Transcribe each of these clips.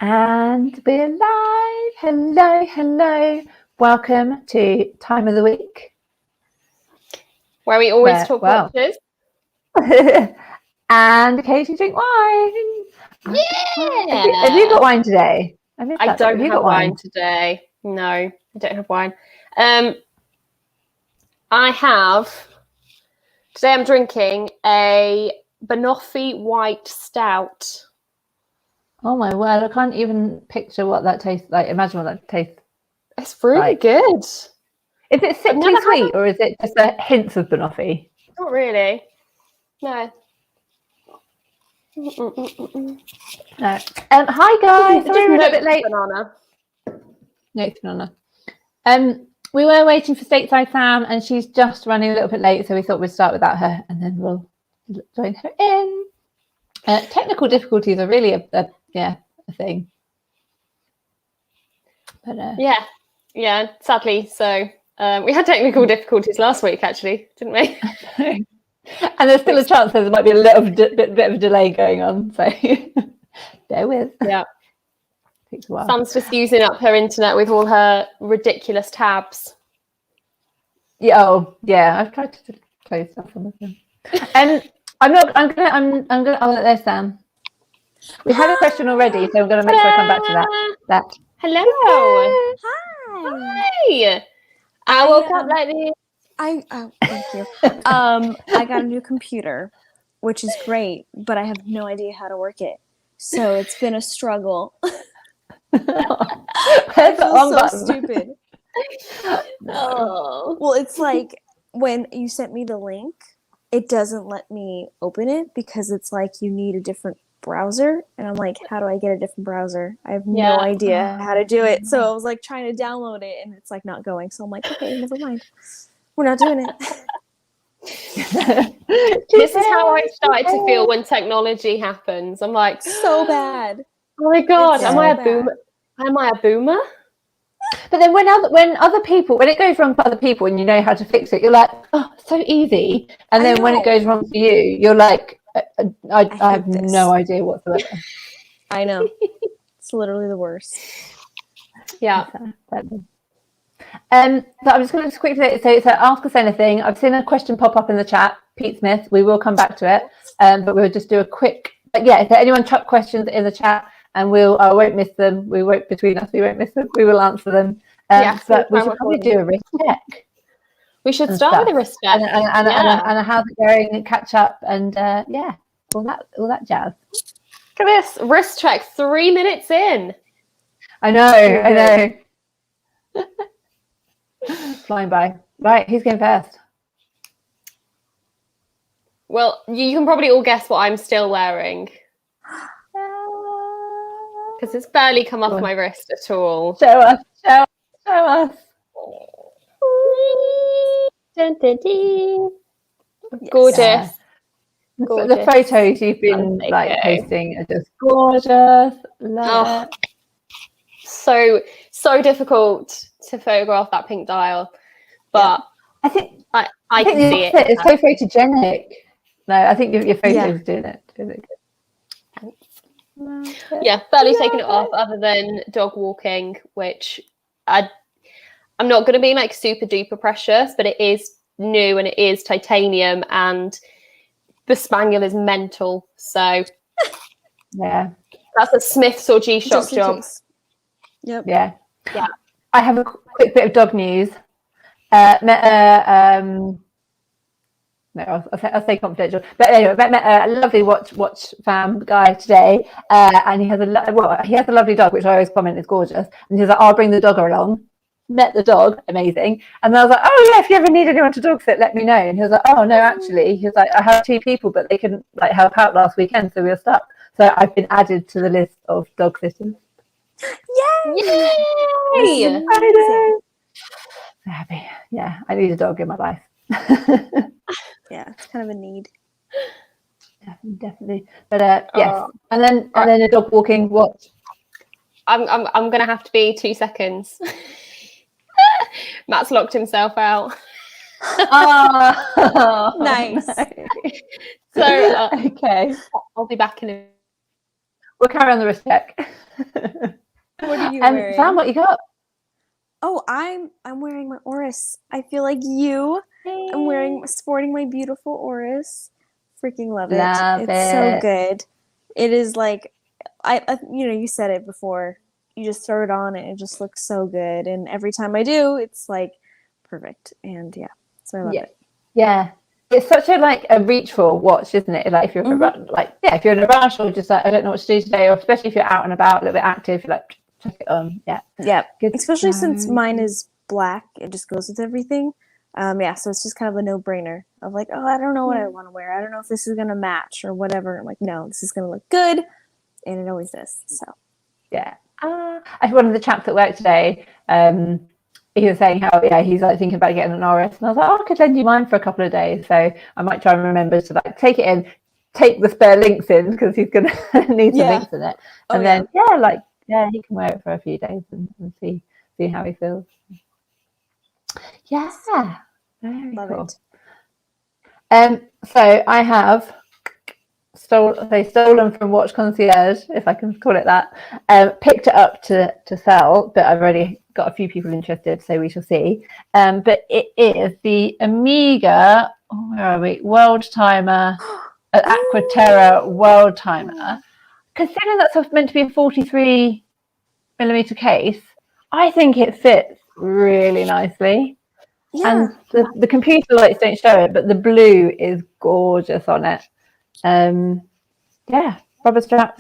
And we're live. Hello. Welcome to Time of the Week, where we always talk watches. And occasionally drink wine. Yeah. Have you got wine today? I don't have wine today. No, I don't have wine. I have... Today I'm drinking a Banoffee White Stout. Oh my word, I can't even picture what that tastes like. Imagine what that tastes It's really like. good. Is it sickly sweet or is it just a hints of Banoffee? Not really. No. No. Hi guys, sorry we're a bit late. Banana. No, banana. We were waiting for Stateside Sam, and she's just running a little bit late, so we thought we'd start without her, and then we'll join her in. Technical difficulties are really a thing. But yeah, sadly. So we had technical difficulties last week, actually, didn't we? And there's still a chance there might be a little bit of a delay going on, so bear with. Yeah. Takes a while. Sam's just using up her internet with all her ridiculous tabs. Yeah, I've tried to close stuff on them. I'm gonna. Oh, there's Sam. We had a question already, so I'm gonna make sure I come back to that. Hello. Hi. I woke up like this. Thank you. I got a new computer, which is great, but I have no idea how to work it. So it's been a struggle. I feel so stupid. Oh. Well, it's like when you sent me the link, it doesn't let me open it because it's like you need a different browser. And I'm like, how do I get a different browser? I have no idea how to do it. So I was like trying to download it and it's like not going. So I'm like, okay, never mind. We're not doing it. This is how I started to feel when technology happens. I'm like, so bad. Oh my god, am I a boomer? Am I a boomer? But then when it goes wrong for other people and you know how to fix it, you're like, oh, so easy. And then when it goes wrong for you, you're like, I have no idea whatsoever. I know. It's literally the worst. Yeah. So I'm just going to quickly say, so ask us anything. I've seen a question pop up in the chat. Pete Smith, we will come back to it, but we'll just do a quick. But yeah, if anyone chuck questions in the chat, and I won't miss them. We won't between us. We won't miss them. We will answer them. But we should probably do a wrist check. We should start with a wrist check and how's it going? And catch up and all that jazz. Look at this wrist check. 3 minutes in. I know. Flying by. Right, who's going first? Well, you can probably all guess what I'm still wearing. Because it's barely come off my wrist at all. Show us. Dun, dun, dun. Gorgeous. Yeah. The photos you've been posting are just gorgeous. Love it. So difficult to photograph that pink dial, but I think I can see it. It's so photogenic. No, I think your photos doing it. Yeah, barely taken it off other than dog walking, which I'm not going to be like super duper precious, but it is new and it is titanium and the spaniel is mental. So yeah, that's a Smiths or G-Shock job. Yep. Yeah. I have a quick bit of dog news. I'll say confidential. But anyway, met a lovely watch fam guy today, and he has a lovely dog, which I always comment is gorgeous. And he's like, I'll bring the dog along. Met the dog, amazing. And then I was like, oh yeah, if you ever need anyone to dog sit, let me know. And he was like, oh no, actually, he was like, I have 2 people, but they couldn't like help out last weekend, so we were stuck. So I've been added to the list of dog sitters. Yay! So happy. Yeah, I need a dog in my life. Yeah, it's kind of a need. Definitely. But yes. And then a dog walking watch. I'm gonna have to be 2 seconds. Matt's locked himself out. Nice. So okay. I'll be back in a we'll carry on the wrist check. What are you Sam, wearing? what you got? Oh, I'm wearing my Oris. I feel like you. I'm sporting my beautiful Oris. Freaking love it. Love It's so it. good. It is like I you said it before. You just throw it on and it just looks so good. And every time I do, it's like perfect. And yeah, so I love it. Yeah. It's such a reach for watch, isn't it? Like if you're if you're in a rush or just like I don't know what to do today, or especially if you're out and about, a little bit active, you're like check it on. Yeah. Yeah. Good. Especially since mine is black, it just goes with everything. So it's just kind of a no-brainer of like, oh, I don't know what I want to wear. I don't know if this is gonna match or whatever. I'm like, no, this is gonna look good, and it always does. So yeah. One of the chaps at work today, he was saying how he's like thinking about getting an Oris, and I was like, oh, I could lend you mine for a couple of days, so I might try and remember to like take it in, take the spare links in because he's gonna need some links in it, and then he can wear it for a few days and see how he feels. Yeah, very love cool. it. So I have stolen from Watch Concierge, if I can call it that. Picked it up to sell, but I've already got a few people interested, so we shall see. But it is the Omega, where are we? World Timer, Aquaterra World Timer. Considering that's meant to be a 43mm case, I think it fits really nicely. Yeah. And the computer lights don't show it, but the blue is gorgeous on it. Rubber strap.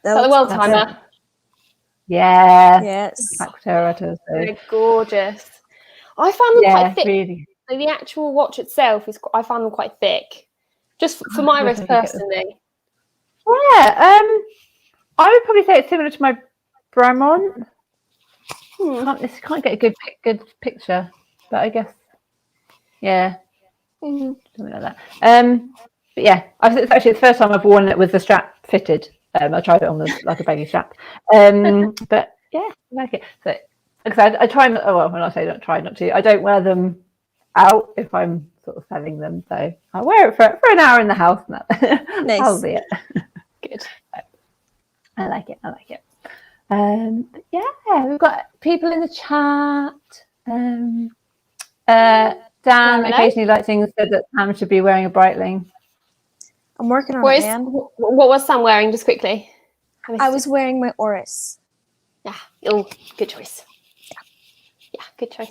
That the World Timer. Yeah. Yes. They're gorgeous. I found them quite thick. Really. So the actual watch itself I found them quite thick. Just for my wrist personally. Yeah. I would probably say it's similar to my Bremont. Can't get a good picture, but I guess something like that. But yeah, it's actually the first time I've worn it with the strap fitted. I tried it on like a baggy strap. But yeah, I like it. So because I try not. Oh well, when I say don't try not to, I don't wear them out if I'm sort of selling them. So I wear it for an hour in the house. And that'll be it. Good. I like it. But yeah, we've got people in the chat. Dan occasionally likes things said that Sam should be wearing a Breitling. I'm working on it, man. What was Sam wearing, just quickly? I was wearing my Oris. Yeah. Oh, good choice. Yeah, good choice.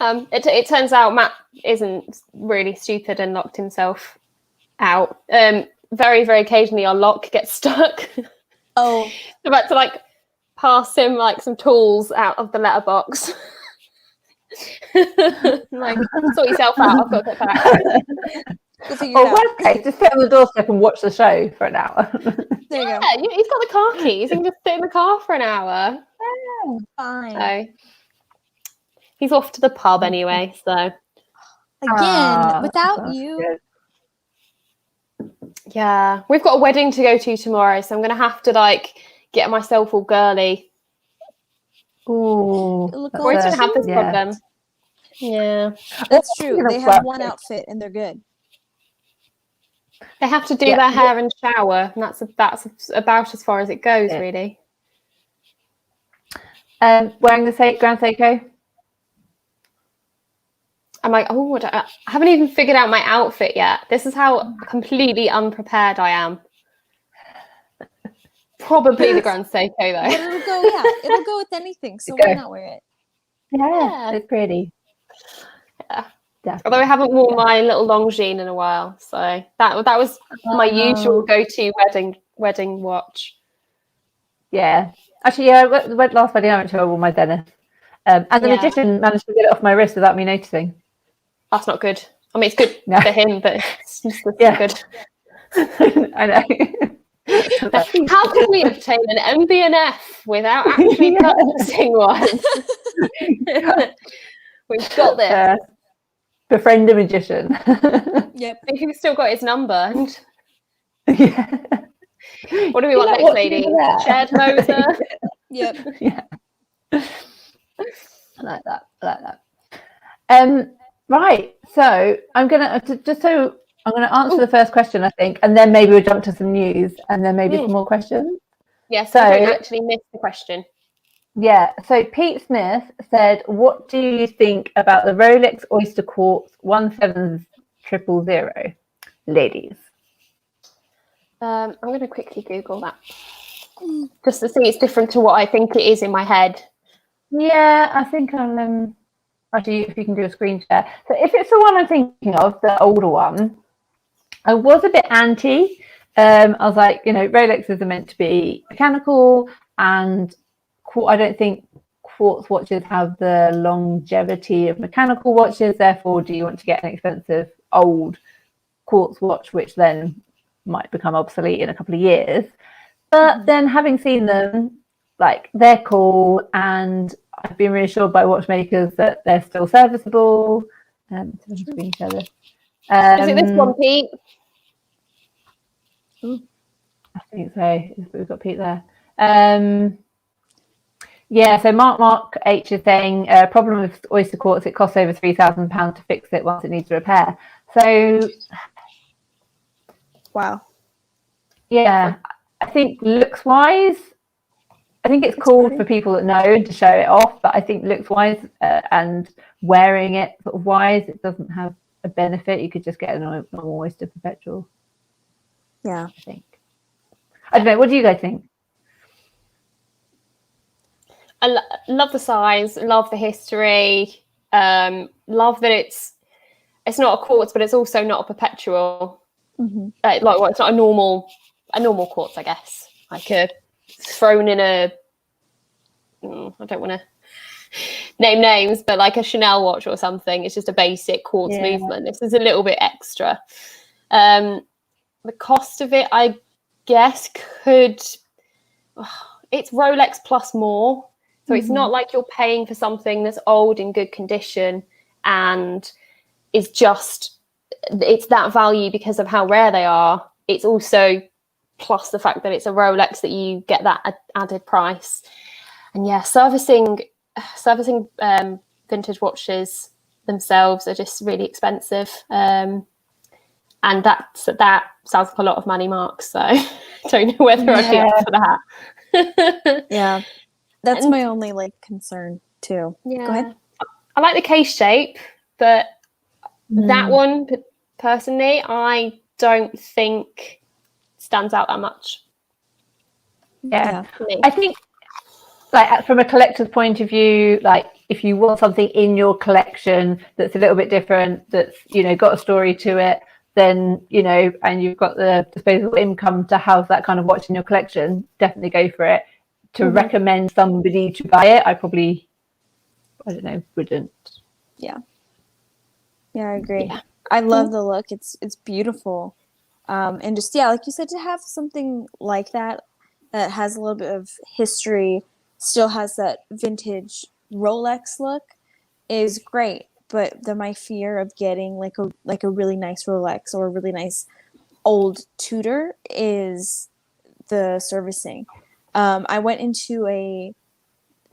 It turns out Matt isn't really stupid and locked himself out. Very, very occasionally our lock gets stuck. Oh. I'm about to like pass him like some tools out of the letterbox. Like, sort yourself out. I've got to get back. Or worst case, just sit on the doorstep and watch the show for an hour. There you go. He's got the car keys. He can just sit in the car for an hour. Oh, fine. So he's off to the pub anyway. So again, without you. Good. Yeah, we've got a wedding to go to tomorrow, so I'm gonna have to like get myself all girly. Ooh, We're always gonna have this problem. Yeah, that's true. They have one outfit and they're good. They have to do their hair and shower, and that's about as far as it goes, really. Wearing the Grand Seiko. I'm like, I haven't even figured out my outfit yet. This is how completely unprepared I am. Probably the Grand Seiko though. But it'll go with anything. So why not wear it? Yeah, it's pretty. Yeah. Definitely. Although I haven't worn my little Longines in a while, so that was my usual go-to wedding watch. Yeah, actually, the last wedding I went to, I wore my Zenith, and the magician managed to get it off my wrist without me noticing. That's not good. I mean, it's good for him, but it's just good. I know. How can we obtain an MB&F without actually purchasing one? We've got this. Befriend a magician. Yep. I think we've still got his number. Yeah. What do we want next, lady? Shared Moser? Yep. Yeah. I like that. Right. So I'm gonna just so I'm going to answer the first question, I think, and then maybe we'll jump to some news, and then maybe some more questions. Yes, so I don't actually miss the question. Yeah, so Pete Smith said, what do you think about the Rolex Oyster Quartz 17000, ladies? I'm going to quickly Google that just to see it's different to what I think it is in my head. Yeah, I think I'll actually, if you can do a screen share. So if it's the one I'm thinking of, the older one, I was a bit anti. I was like, Rolexes are meant to be mechanical, and I don't think quartz watches have the longevity of mechanical watches. Therefore, do you want to get an expensive old quartz watch, which then might become obsolete in a couple of years? But then having seen them, like, they're cool, and I've been reassured by watchmakers that they're still serviceable. Screen share this. Is it this one, Pete? I think so. We've got Pete there. Yeah, so Mark H is saying, problem with Oyster Quartz, it costs over £3,000 to fix it once it needs repair. So, wow. Yeah, I think looks-wise, I think it's cool for people that know and to show it off, but I think looks-wise and wearing it sort of wise, it doesn't have a benefit. You could just get a normal Oyster Perpetual. Yeah. I think. I don't know. What do you guys think? I love the size, love the history, love that it's not a quartz, but it's also not a perpetual. Mm-hmm. It's not a normal quartz, I guess. Like thrown in I don't want to name names, but like a Chanel watch or something. It's just a basic quartz movement. This is a little bit extra. The cost of it, I guess, it's Rolex plus more. So it's not like you're paying for something that's old in good condition and it's that value because of how rare they are. It's also plus the fact that it's a Rolex that you get that added price. And yeah, servicing vintage watches themselves are just really expensive. And that sounds like a lot of money, Mark. So I don't know whether I'd be up for that. Yeah. That's my only concern too. Yeah. Go ahead. I like the case shape, but that one personally, I don't think stands out that much. Yeah. I think from a collector's point of view, if you want something in your collection that's a little bit different, that's got a story to it, then and you've got the disposable income to house that kind of watch in your collection, definitely go for it. To recommend somebody to buy it, I probably, wouldn't. Yeah, I agree. Yeah. I love the look. It's beautiful, and just like you said, to have something like that has a little bit of history, still has that vintage Rolex look, is great. But my fear of getting like a really nice Rolex or a really nice old Tudor is the servicing. I went into a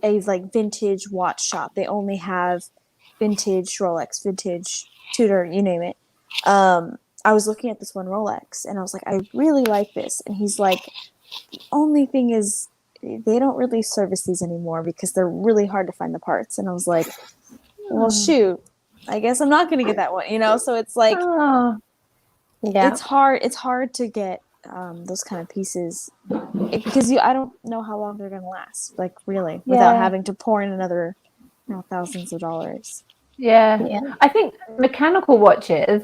vintage watch shop. They only have vintage Rolex, vintage Tudor, you name it. I was looking at this one Rolex and I was like, I really like this. And he's like, the only thing is they don't really service these anymore because they're really hard to find the parts. And I was like, well, shoot, I guess I'm not going to get that one, So it's like, it's hard to get those kind of pieces because I don't know how long they're going to last, without having to pour in another thousands of dollars. Yeah. I think mechanical watches,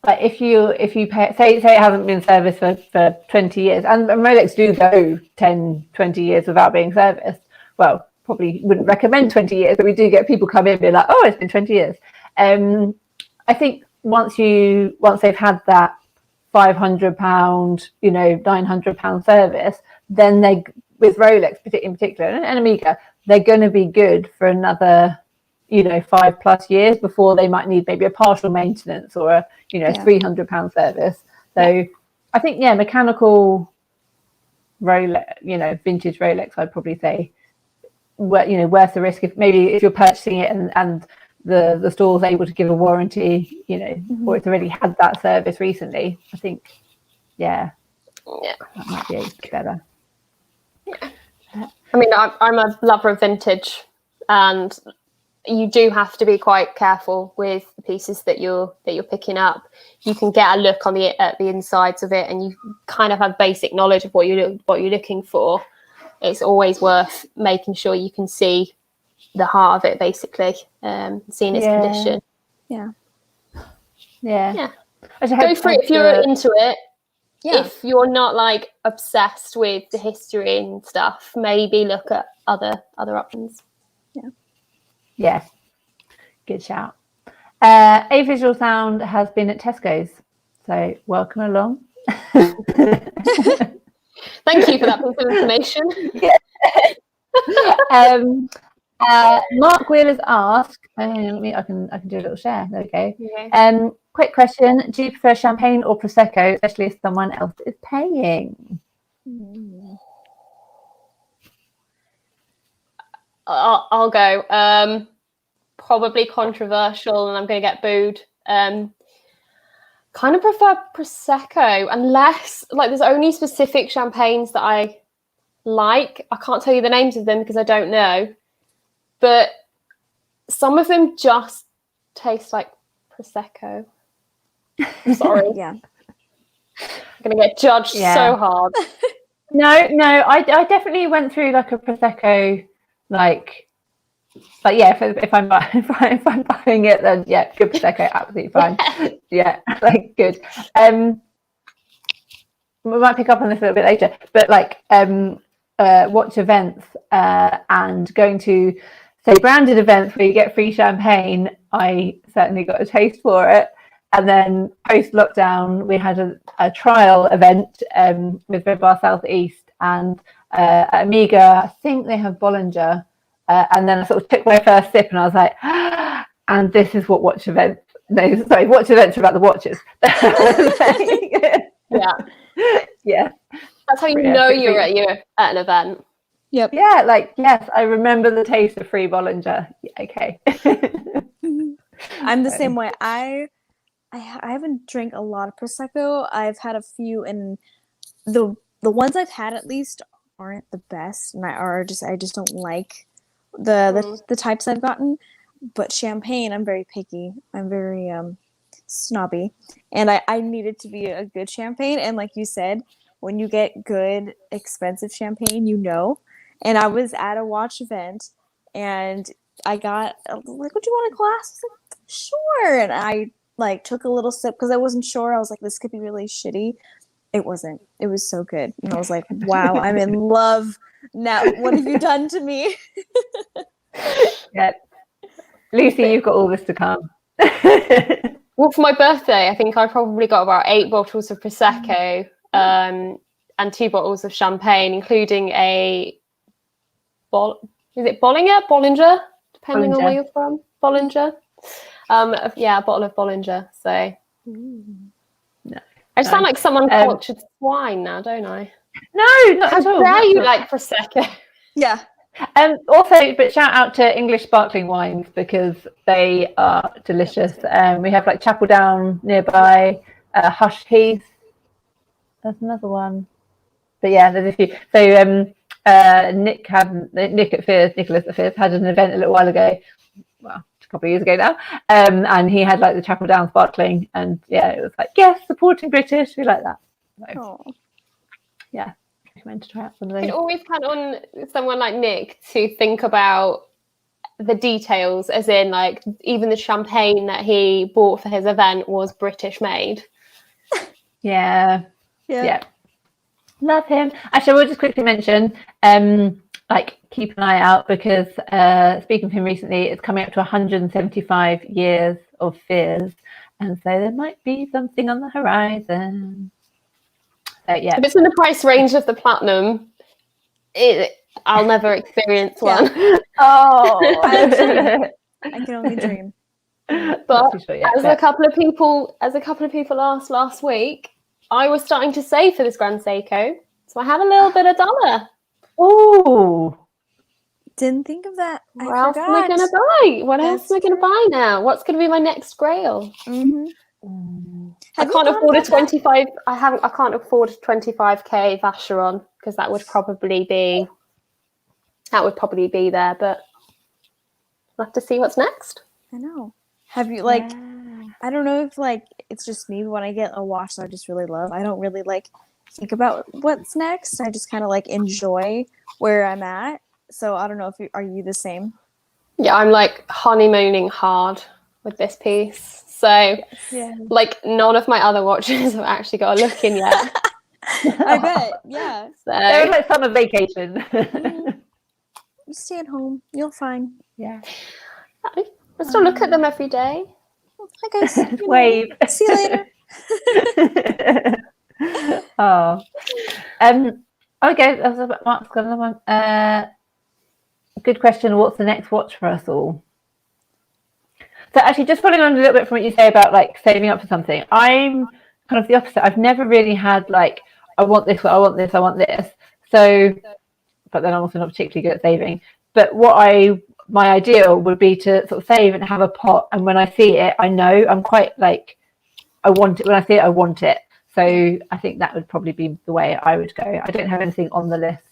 if you pay, say it hasn't been serviced for 20 years, and Rolex do go 10, 20 years without being serviced. Well, probably wouldn't recommend 20 years, but we do get people come in and be like, oh, it's been 20 years. I think once they've had that £500, £900 service, then with Rolex in particular and Omega, they're going to be good for another 5+ years before they might need maybe a partial maintenance or a £300 service. So I think mechanical Rolex, vintage Rolex, I'd probably say worth the risk if you're purchasing it and the store's able to give a warranty, you know, or it's already had that service recently, I think, that might be better. I mean, I'm a lover of vintage, and you do have to be quite careful with the pieces that you're picking up. You can get a look on at the insides of it, and you kind of have basic knowledge of what you're looking for. It's always worth making sure you can see the heart of it, basically, seeing its condition. Yeah. Go for it if you're into it. If you're not like obsessed with the history and stuff, maybe look at other options. Yeah, good shout. A Visual Sound has been at Tesco's, so welcome along. Thank you for that piece of information. Mark Wheeler's asked, I can do a little share. Okay. Quick question: do you prefer champagne or prosecco, especially if someone else is paying? I'll go. Probably controversial, and I'm going to get booed. Kind of prefer prosecco, unless like there's only specific champagnes that I like. I can't tell you the names of them because I don't know, but some of them just taste like prosecco. I'm sorry. Yeah. I'm going to get judged so hard. No, I definitely went through like a prosecco, like if I'm buying it, then good prosecco, absolutely fine. Like good. We might pick up on this a little bit later, but like watch events and going to say branded events where you get free champagne. I certainly got a taste for it. And then post lockdown, we had a trial event with Red Bar Southeast, and at Amiga, I think they have Bollinger. And then I sort of took my first sip, and I was like, and this is what watch events. No, sorry, watch events are about the watches. Yeah. That's how you know you're at an event. Yep. Yeah, like yes, I remember the taste of free Bollinger. Yeah, okay. I'm the same way. I haven't drank a lot of prosecco. I've had a few, and the ones I've had at least aren't the best, and I just don't like the types I've gotten. But champagne, I'm very picky. I'm very snobby, and I need it to be a good champagne. And like you said, when you get good expensive champagne, you know. And I was at a watch event, and I got like, "Would you want a glass?" I was like, "Sure," and I like took a little sip because I wasn't sure. I was like, this could be really shitty. It wasn't. It was so good. And I was like, wow, I'm in love now. What have you done to me? Yeah. Lucy, you've got all this to come. Well, for my birthday, I think I probably got about 8 bottles of Prosecco and 2 bottles of champagne, including a Bollinger? Depending on where you're from. Bollinger. A bottle of Bollinger. So no, I sound like someone cultured swine now, don't I? No, not at all. How dare you like Prosecco? Yeah. Also, but shout out to English sparkling wines because they are delicious. We have like Chapel Down nearby, Hush Heath. There's another one, but yeah, there's a few. So Nicholas at Fierce had an event a little while ago. Well, a couple of years ago now, and he had like the Chapel Down sparkling, and it was like supporting British. We like that. So, recommend to try out some of those. You can always count on someone like Nick to think about the details, as in like even the champagne that he bought for his event was British made. Yeah. Love him. Actually, I will just quickly mention, keep an eye out because speaking of him recently, it's coming up to 175 years of Fears, and so there might be something on the horizon. So if it's in the price range of the platinum, I'll never experience one. Oh, I can only dream. But as a couple of people asked last week, I was starting to save for this Grand Seiko, so I have a little bit of dollar. Oh, Didn't think of that. I What else am I forgot. going to buy? What else That's am I going to true. buy now? What's going to be my next grail? Mhm. I Have you can't thought afford a about that? 25. I can't afford a 25k Vacheron because that would probably be there. But we'll have to see what's next. I know. Have you like? I don't know if like it's just me, but when I get a watch that I just really love, I don't really like think about what's next. I just kind of like enjoy where I'm at. So I don't know if are you the same? Yeah, I'm like honeymooning hard with this piece. So Yeah. like none of my other watches have actually got a look in yet. I bet. Yeah. They're So like summer vacation. You stay at home. You'll find. Yeah. I still look at them every day. Hi guys. Wave. See you later. Oh. Okay, that's about Mark's got another one. Good question. What's the next watch for us all? So actually, just following on a little bit from what you say about like saving up for something, I'm kind of the opposite. I've never really had like, I want this, I want this, I want this. So, but then I'm also not particularly good at saving. But my ideal would be to sort of save and have a pot. And when I see it, I know I'm quite like, I want it. When I see it, I want it. So I think that would probably be the way I would go. I don't have anything on the list.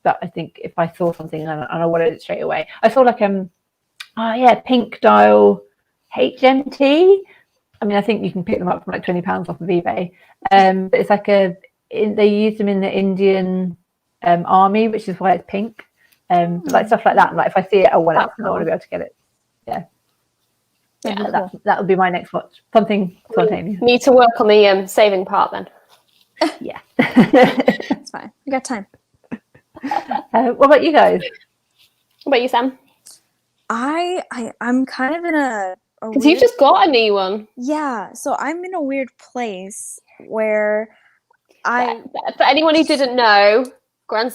But I think if I saw something and I wanted it straight away, I saw like pink dial HMT. I mean, I think you can pick them up for like £20 off of eBay. But it's like they use them in the Indian army, which is why it's pink. Like stuff like that. Like if I see it, I want it. I want to be able to get it. Yeah. That would be my next watch. Something spontaneous. Need to work on the saving part then. Yeah. It's fine. We got time. What about you guys? What about you, Sam? I'm kind of in a Because you've just got a new one. Yeah, so I'm in a weird place where For anyone who didn't know, UK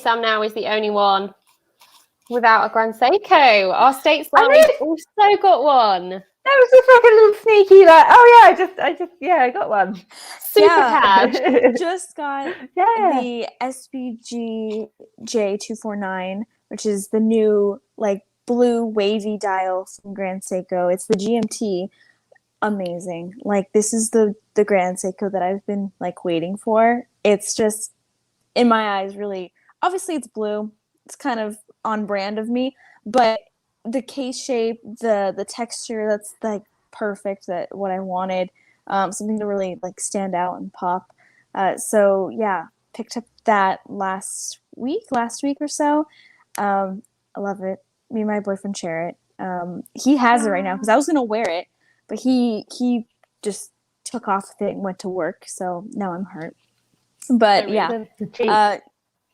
Sam now is the only one without a Grand Seiko. Our States Rally's also got one. That was just like a little sneaky, like, oh yeah, I got one. Super cash. Just got the SPG J249, which is the new like blue wavy dial from Grand Seiko. It's the GMT. Amazing. Like this is the Grand Seiko that I've been like waiting for. It's just in my eyes really, obviously it's blue. It's kind of on brand of me, but the case shape, the texture, that's like perfect, that what I wanted. Something to really like stand out and pop. So yeah, picked up that last week or so. I love it. Me and my boyfriend share it. He has it right now because I was gonna wear it, but he just took off with it and went to work. So now I'm hurt. But yeah,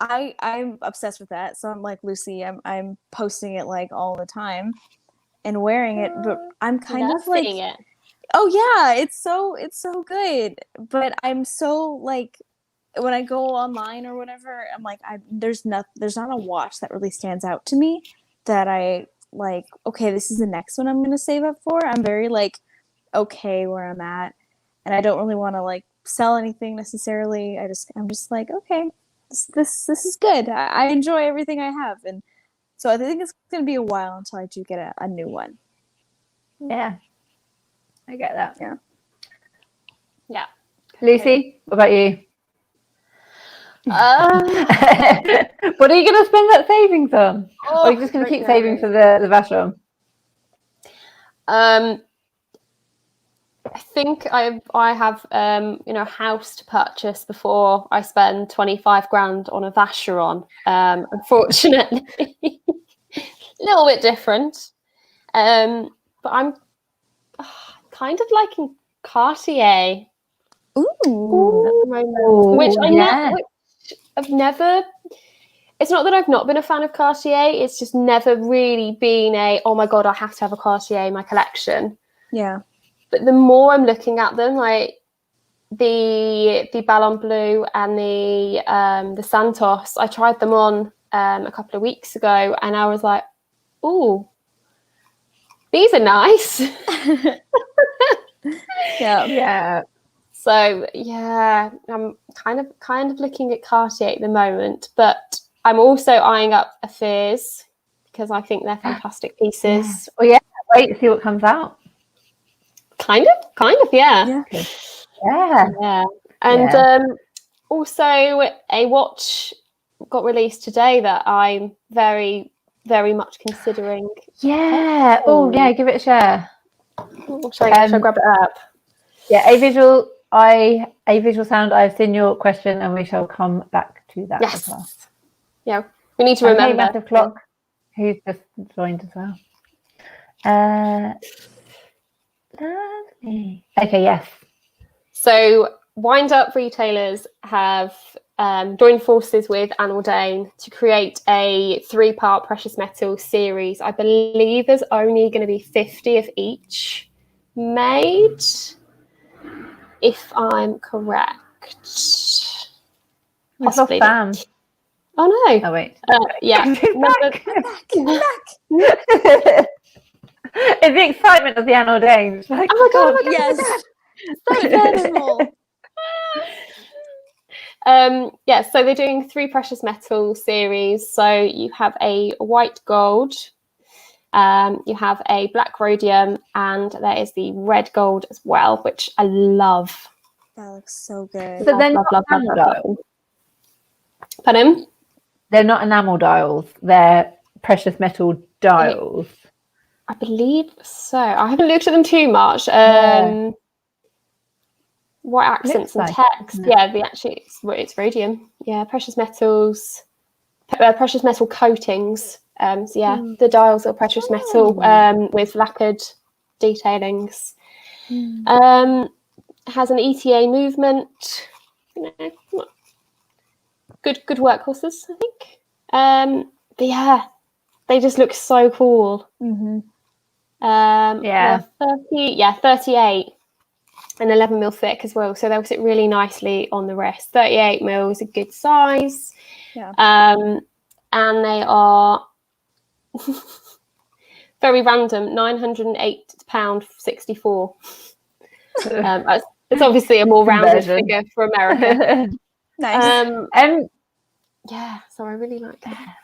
I'm obsessed with that. So I'm like Lucy. I'm posting it like all the time and wearing it. But I'm kind of like, oh yeah, it's so good. But I'm so like, when I go online or whatever, I'm like, there's not a watch that really stands out to me that I like. Okay, this is the next one I'm gonna save up for. I'm very like okay where I'm at, and I don't really want to like sell anything necessarily. I'm just like, okay, this is good. I enjoy everything I have, and so I think it's gonna be a while until I do get a new one. Yeah, I get that. Yeah. Lucy, what about you? What are you going to spend that savings on? Or are you just going to keep saving for the Vacheron? I think I have house to purchase before I spend 25 grand on a Vacheron. Unfortunately, a little bit different. But I'm kind of liking Cartier. Ooh. Which I've never. It's not that I've not been a fan of Cartier. It's just never really been oh my god, I have to have a Cartier in my collection. Yeah. But the more I'm looking at them, like the Ballon Bleu and the Santos, I tried them on a couple of weeks ago, and I was like, "Ooh, these are nice." Yeah. So yeah, I'm kind of looking at Cartier at the moment, but I'm also eyeing up Affairs because I think they're fantastic pieces. Well, yeah. Wait to see what comes out. Kind of, yeah. Yeah. And also a watch got released today that I'm very, very much considering. Yeah. Oh, yeah. Give it a share. Shall I grab it up? Yeah. A visual sound. I've seen your question, and we shall come back to that as well. Yeah, we need to And remember. Hey, Massive Clock, who's just joined as well. Lovely. Okay. Yes. So, Wind Up retailers have joined forces with Anne Ordain to create a 3-part precious metal series. I believe there's only going to be 50 of each made, if I'm correct. We've lost Sam. Oh no! Oh wait. Yeah. Back. It's the excitement of the Anne Ordain. Like, Oh my god! Yes. So incredible. So they're doing 3 precious metal series. So you have a white gold, you have a black rhodium, and there is the red gold as well, which I love. That looks so good. So they're not enamel dials. Pardon? They're not enamel dials. They're precious metal dials. I believe so. I haven't looked at them too much. White accents and text. Yeah, it's rhodium. Yeah, precious metals, precious metal coatings. So yeah, the dials are precious metal with lacquered detailings. Has an ETA movement. Good workhorses, I think. But yeah, they just look so cool. Mm-hmm. 38 and 11 mil thick as well, so they'll sit really nicely on the wrist. 38 mil is a good size. And they are very random, £908.64. It's obviously a more rounded figure for America. Nice. Yeah, so I really like that.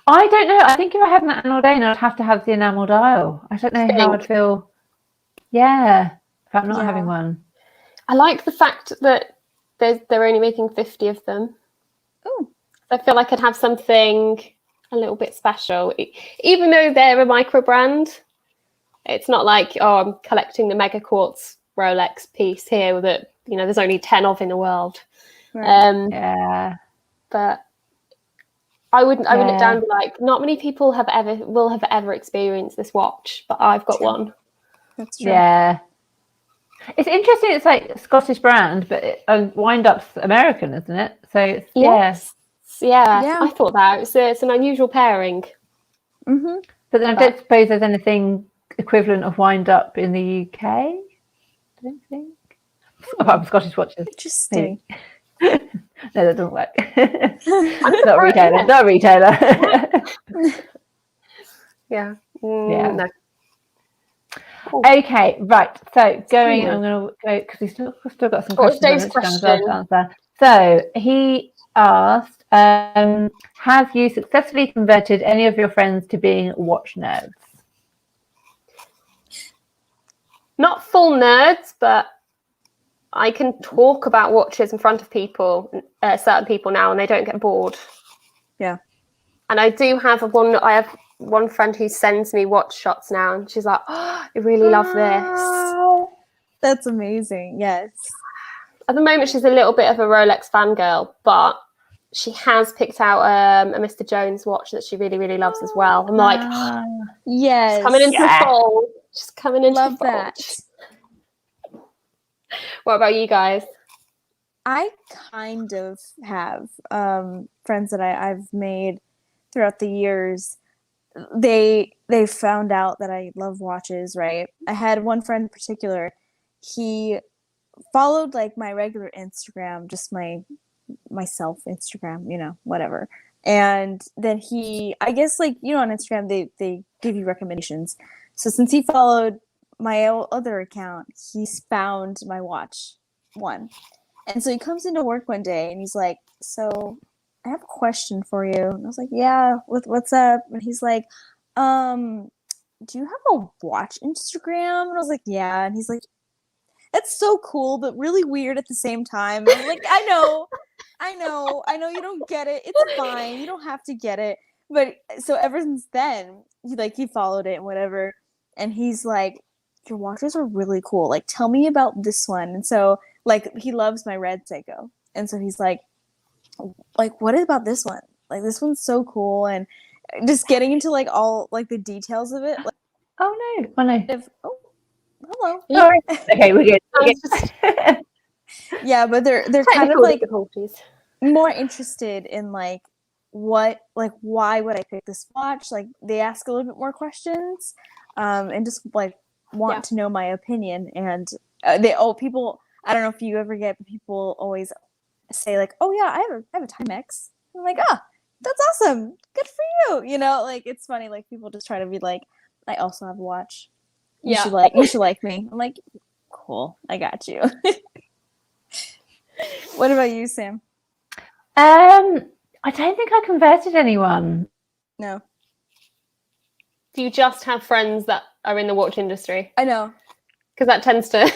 I don't know. I think if I had an Anne Ordain, I'd have to have the enamel dial. I don't know how I'd feel. Yeah, if I'm not having one. I like the fact that they're only making 50 of them. Oh, I feel like I'd have something a little bit special, even though they're a micro brand. It's not like, oh, I'm collecting the Mega Quartz Rolex piece here that there's only 10 of in the world. Right. But I would look down and be like, not many people will have ever experienced this watch, but I've got one. That's true. Yeah. It's interesting. It's like a Scottish brand, but Wind Up's American, isn't it? So it's, yeah. I thought that it's an unusual pairing. Mm-hmm. But then I don't suppose there's anything equivalent of Wind Up in the UK. I don't think. Apart from Scottish watches. Interesting. No, that doesn't work. Not a retailer. Yeah. No. Cool. Okay, right. So I'm going to go because we've still got some questions. Dave's question? To answer. So he asked, have you successfully converted any of your friends to being watch nerds? Not full nerds, but I can talk about watches in front of people, certain people now, and they don't get bored. Yeah. And I have one friend who sends me watch shots now, and she's like, oh, I really love this. That's amazing. Yes. At the moment, she's a little bit of a Rolex fangirl, but she has picked out a Mr. Jones watch that she really, really loves as well. I'm like, yes. She's coming into the fold. She's coming into Love the fold. that. What about you guys? I kind of have friends that I've made throughout the years. They found out that I love watches, right? I had one friend in particular. He followed like my regular Instagram, just my myself Instagram, whatever. And then I guess like, on Instagram, they give you recommendations. So since he followed my other account, he's found my watch one. And so he comes into work one day and he's like, so I have a question for you. And I was like, yeah, what's up? And he's like, do you have a watch Instagram? And I was like, yeah. And he's like, that's so cool, but really weird at the same time. And I was like, I know you don't get it. It's fine. You don't have to get it. But so ever since then, he followed it and whatever. And he's like, your watches are really cool. Like, tell me about this one. And so like he loves my red Seiko. And so he's like, what about this one? Like, this one's so cool. And just getting into like all like the details of it. Like, Oh no. hello. Sorry. Okay, we're good. Yeah, but they're kind of Technical like difficulties. more interested in like why would I pick this watch? Like, they ask a little bit more questions, and just like want to know my opinion. And people, I don't know if you ever get, but people always say like, oh yeah, I have a Timex. I'm like, that's awesome, good for you. Like, it's funny, like people just try to be like, I also have a watch. You should like me. I'm like, cool, I got you. What about you, Sam? I don't think I converted anyone. No. Do you just have friends that are in the watch industry? I know. Because that tends to...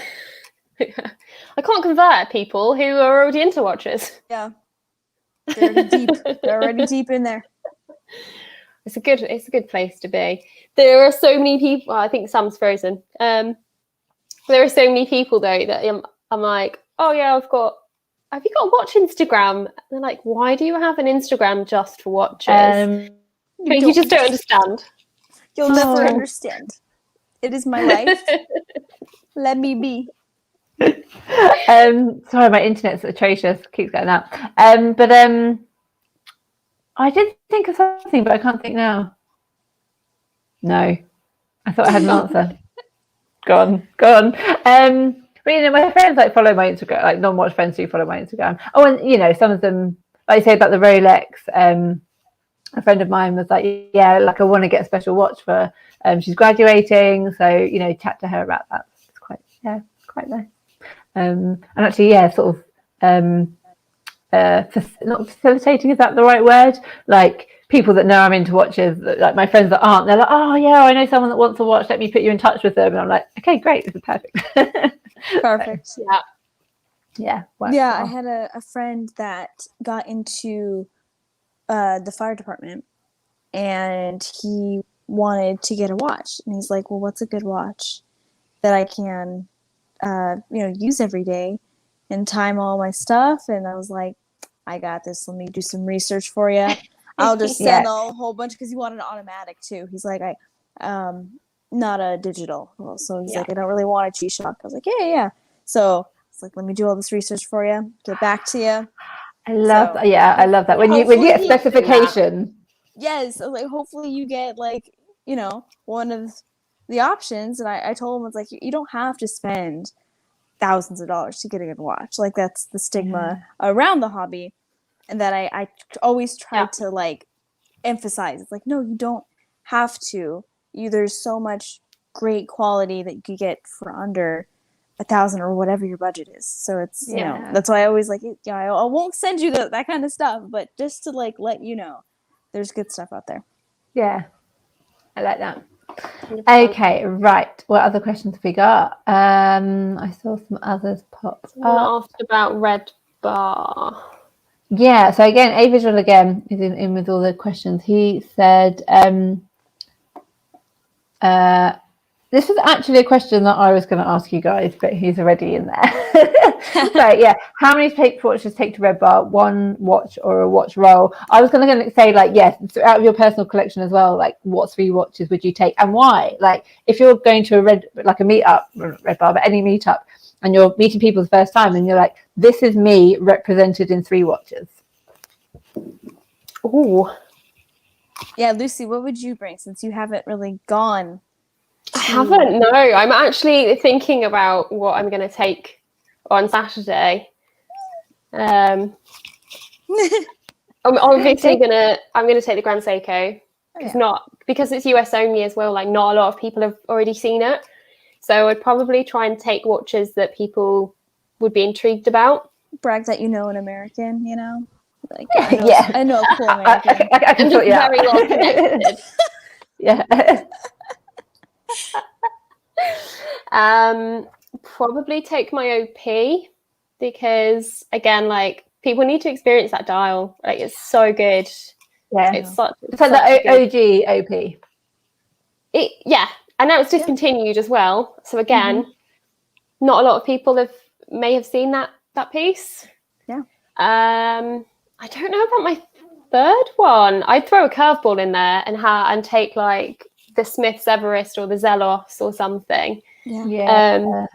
I can't convert people who are already into watches. Yeah. They're already deep. They're already deep in there. It's a good place to be. There are so many people. I think Sam's frozen. There are so many people though that I'm like, oh yeah, have you got a watch Instagram? And they're like, why do you have an Instagram just for watches? You just don't understand. You'll never understand. It is my life. Let me be. Sorry, my internet's atrocious. Keeps going out. But I did think of something, but I can't think now. No, I thought I had an answer. Gone. But my friends like follow my Instagram, like non-watch friends do follow my Instagram. Oh, and some of them, like I say about the Rolex. A friend of mine was like, yeah, like I want to get a special watch for. She's graduating, so chat to her about that. It's quite nice. And actually, sort of not facilitating, is that the right word? Like people that know I'm into watches, like my friends that aren't, they're like, oh yeah, I know someone that wants a watch, let me put you in touch with them. And I'm like, okay, great, this is perfect. Perfect. So, yeah. I had a friend that got into the fire department, and he wanted to get a watch, and he's like, well, what's a good watch that I can use every day and time all my stuff? And I was like, I got this, let me do some research for you. I'll just send a whole bunch, because he wanted an automatic too. He's like, not a digital. Well, so he's like, I don't really want a G-Shock. I was like, yeah. So it's like, let me do all this research for you, get back to you. I love that. Yeah, I love that. When you get specification. Yes, I was like, hopefully you get like, one of the options. And I told him, it's like, you don't have to spend thousands of dollars to get a good watch. Like, that's the stigma around the hobby, and that I always try to like emphasize. It's like, no, you don't have to. There's so much great quality that you could get for under $1,000 or whatever your budget is. So it's that's why I always like it. I won't send you that kind of stuff, but just to like let you know, there's good stuff out there. Yeah, I like that. Okay, right. What other questions have we got? I saw some others pop up. Asked about Red Bar. Yeah, so again, A Visual again is in with all the questions. He said, this was actually a question that I was going to ask you guys, but he's already in there. So yeah, how many watches take to Red Bar? One watch or a watch roll? I was going to say like, yes, so out of your personal collection as well, like what 3 watches would you take and why? Like if you're going to a meetup, Red Bar, but any meetup, and you're meeting people the first time and you're like, this is me represented in 3 watches. Ooh. Yeah, Lucy, what would you bring, since you haven't really gone? I haven't, no. I'm actually thinking about what I'm going to take on Saturday. I'm obviously I'm gonna take the Grand Seiko. Because it's US only as well, like not a lot of people have already seen it. So I'd probably try and take watches that people would be intrigued about. Brag that an American, Like, Yeah. I know a cool I American. can I'm sort just you out. very well connected. Yeah. Probably take my OP because again, like people need to experience that dial. Like it's so good. Yeah. It's such. It's like such a the good- OG OP. Yeah, and now it's discontinued as well. So again, not a lot of people may have seen that piece. Yeah. I don't know about my third one. I'd throw a curveball in there and take like the Smiths Everest or the Zelos or something. Yeah.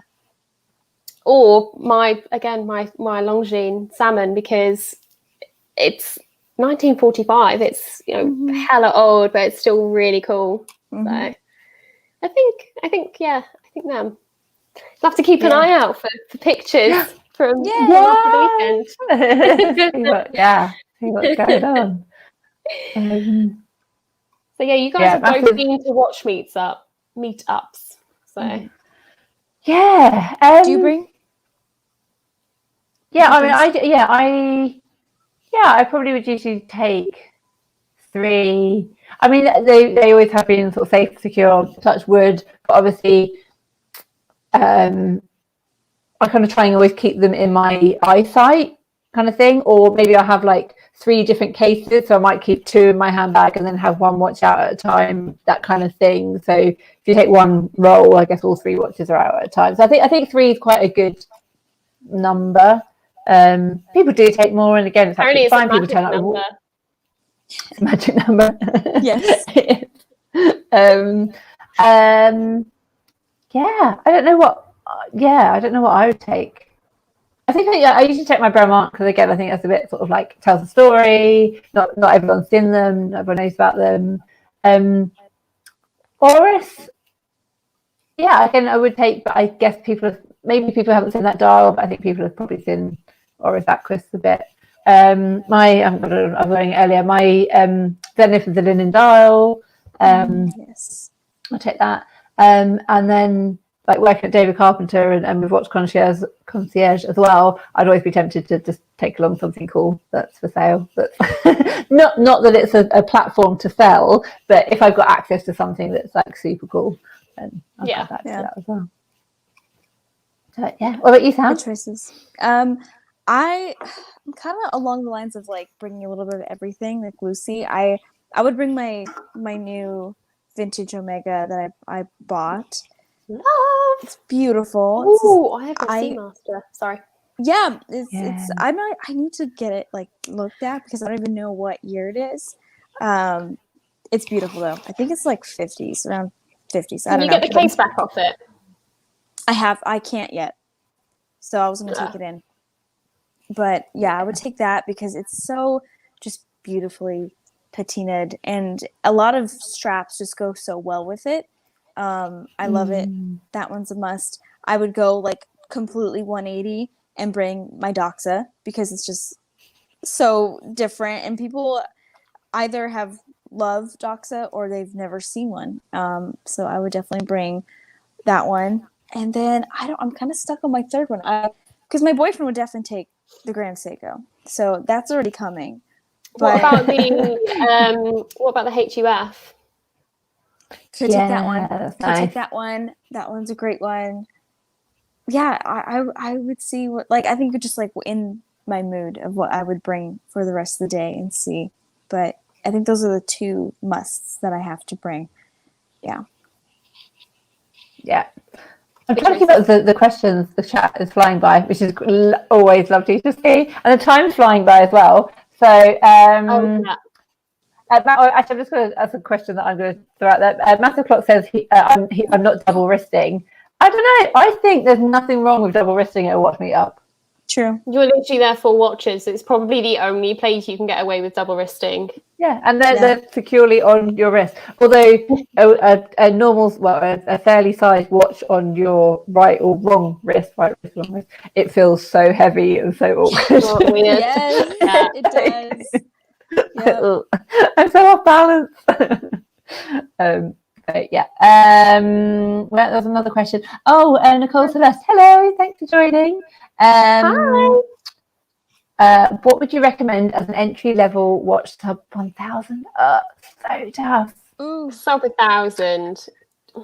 Or my Longines salmon, because it's 1945. It's hella old, but it's still really cool. So I think them. I'll have to keep an eye out for pictures from the weekend. See what's going on. So yeah, you guys are both keen to watch meetups. So yeah. Do you bring? Yeah, I mean, I probably would usually take 3. I mean, they always have been sort of safe, secure, touch wood, but obviously, I kind of try and always keep them in my eyesight, kind of thing. Or maybe I have like 3 different cases, so I might keep 2 in my handbag and then have 1 watch out at a time, that kind of thing. So if you take 1 roll, I guess all 3 watches are out at a time. So I think 3 is quite a good number. People do take more, and again, it's apparently absolutely it's fine. a People magic turn number. up. It's a magic number. Yes. Yeah, I don't know what. I don't know what I would take. I think I usually take my Bromont because again, I think that's a bit sort of like tells a story. Not everyone's seen them. Not everyone knows about them. Oris. Yeah, again, I would take, but I guess maybe people haven't seen that dial, but I think people have probably seen Oris Aquis a bit. I was wearing it earlier. My Zenith is a linen dial. Yes. I'll take that. And then like working at David Carpenter and with Watch Concierge as well, I'd always be tempted to just take along something cool that's for sale. That's not that it's a platform to sell, but if I've got access to something that's like super cool, then I'll go back to that as well. So, what about you, Sam? Good choices. I'm kind of along the lines of like bringing a little bit of everything, like Lucy. I would bring my new vintage Omega that I bought. Love. It's beautiful. Oh, I have a Seamaster. Sorry. Yeah, it's I need to get it like looked at because I don't even know what year it is. It's beautiful though. I think it's like 50s, around 50s. I don't know. Can you get the case back off it? I can't yet. So I was gonna take it in. But yeah, I would take that because it's so just beautifully patinaed, and a lot of straps just go so well with it. I love it. That one's a must. I would go like completely 180 and bring my Doxa because it's just so different, and people either have loved Doxa or they've never seen one. So I would definitely bring that one. And then I'm kind of stuck on my third one because my boyfriend would definitely take the Grand Seiko, so that's already coming. What about the HUF? Could take that one. That's Could nice. take that one. That one's a great one. Yeah, I would see what, like, I think just like in my mood of what I would bring for the rest of the day and see. But I think those are the 2 musts that I have to bring. Yeah. I'm trying to keep up with the questions. The chat is flying by, which is always lovely to see, and the time's flying by as well. So, actually, I'm just going to ask a question that I'm going to throw out there. Massive Clock says I'm not double wristing. I don't know. I think there's nothing wrong with double wristing at a watch meetup. True. You're literally there for watches. It's probably the only place you can get away with double wristing. Yeah, and they're securely on your wrist. Although a normal, a fairly sized watch on your right or wrong wrist, it feels so heavy and so awkward. Oh, weird. Yes, it does. Yep. I'm so off balance. But yeah. Well, there's another question. Oh, Nicole Celeste. Hello, thanks for joining. Hi. What would you recommend as an entry level watch sub 1,000? So tough. Ooh. Sub 1,000.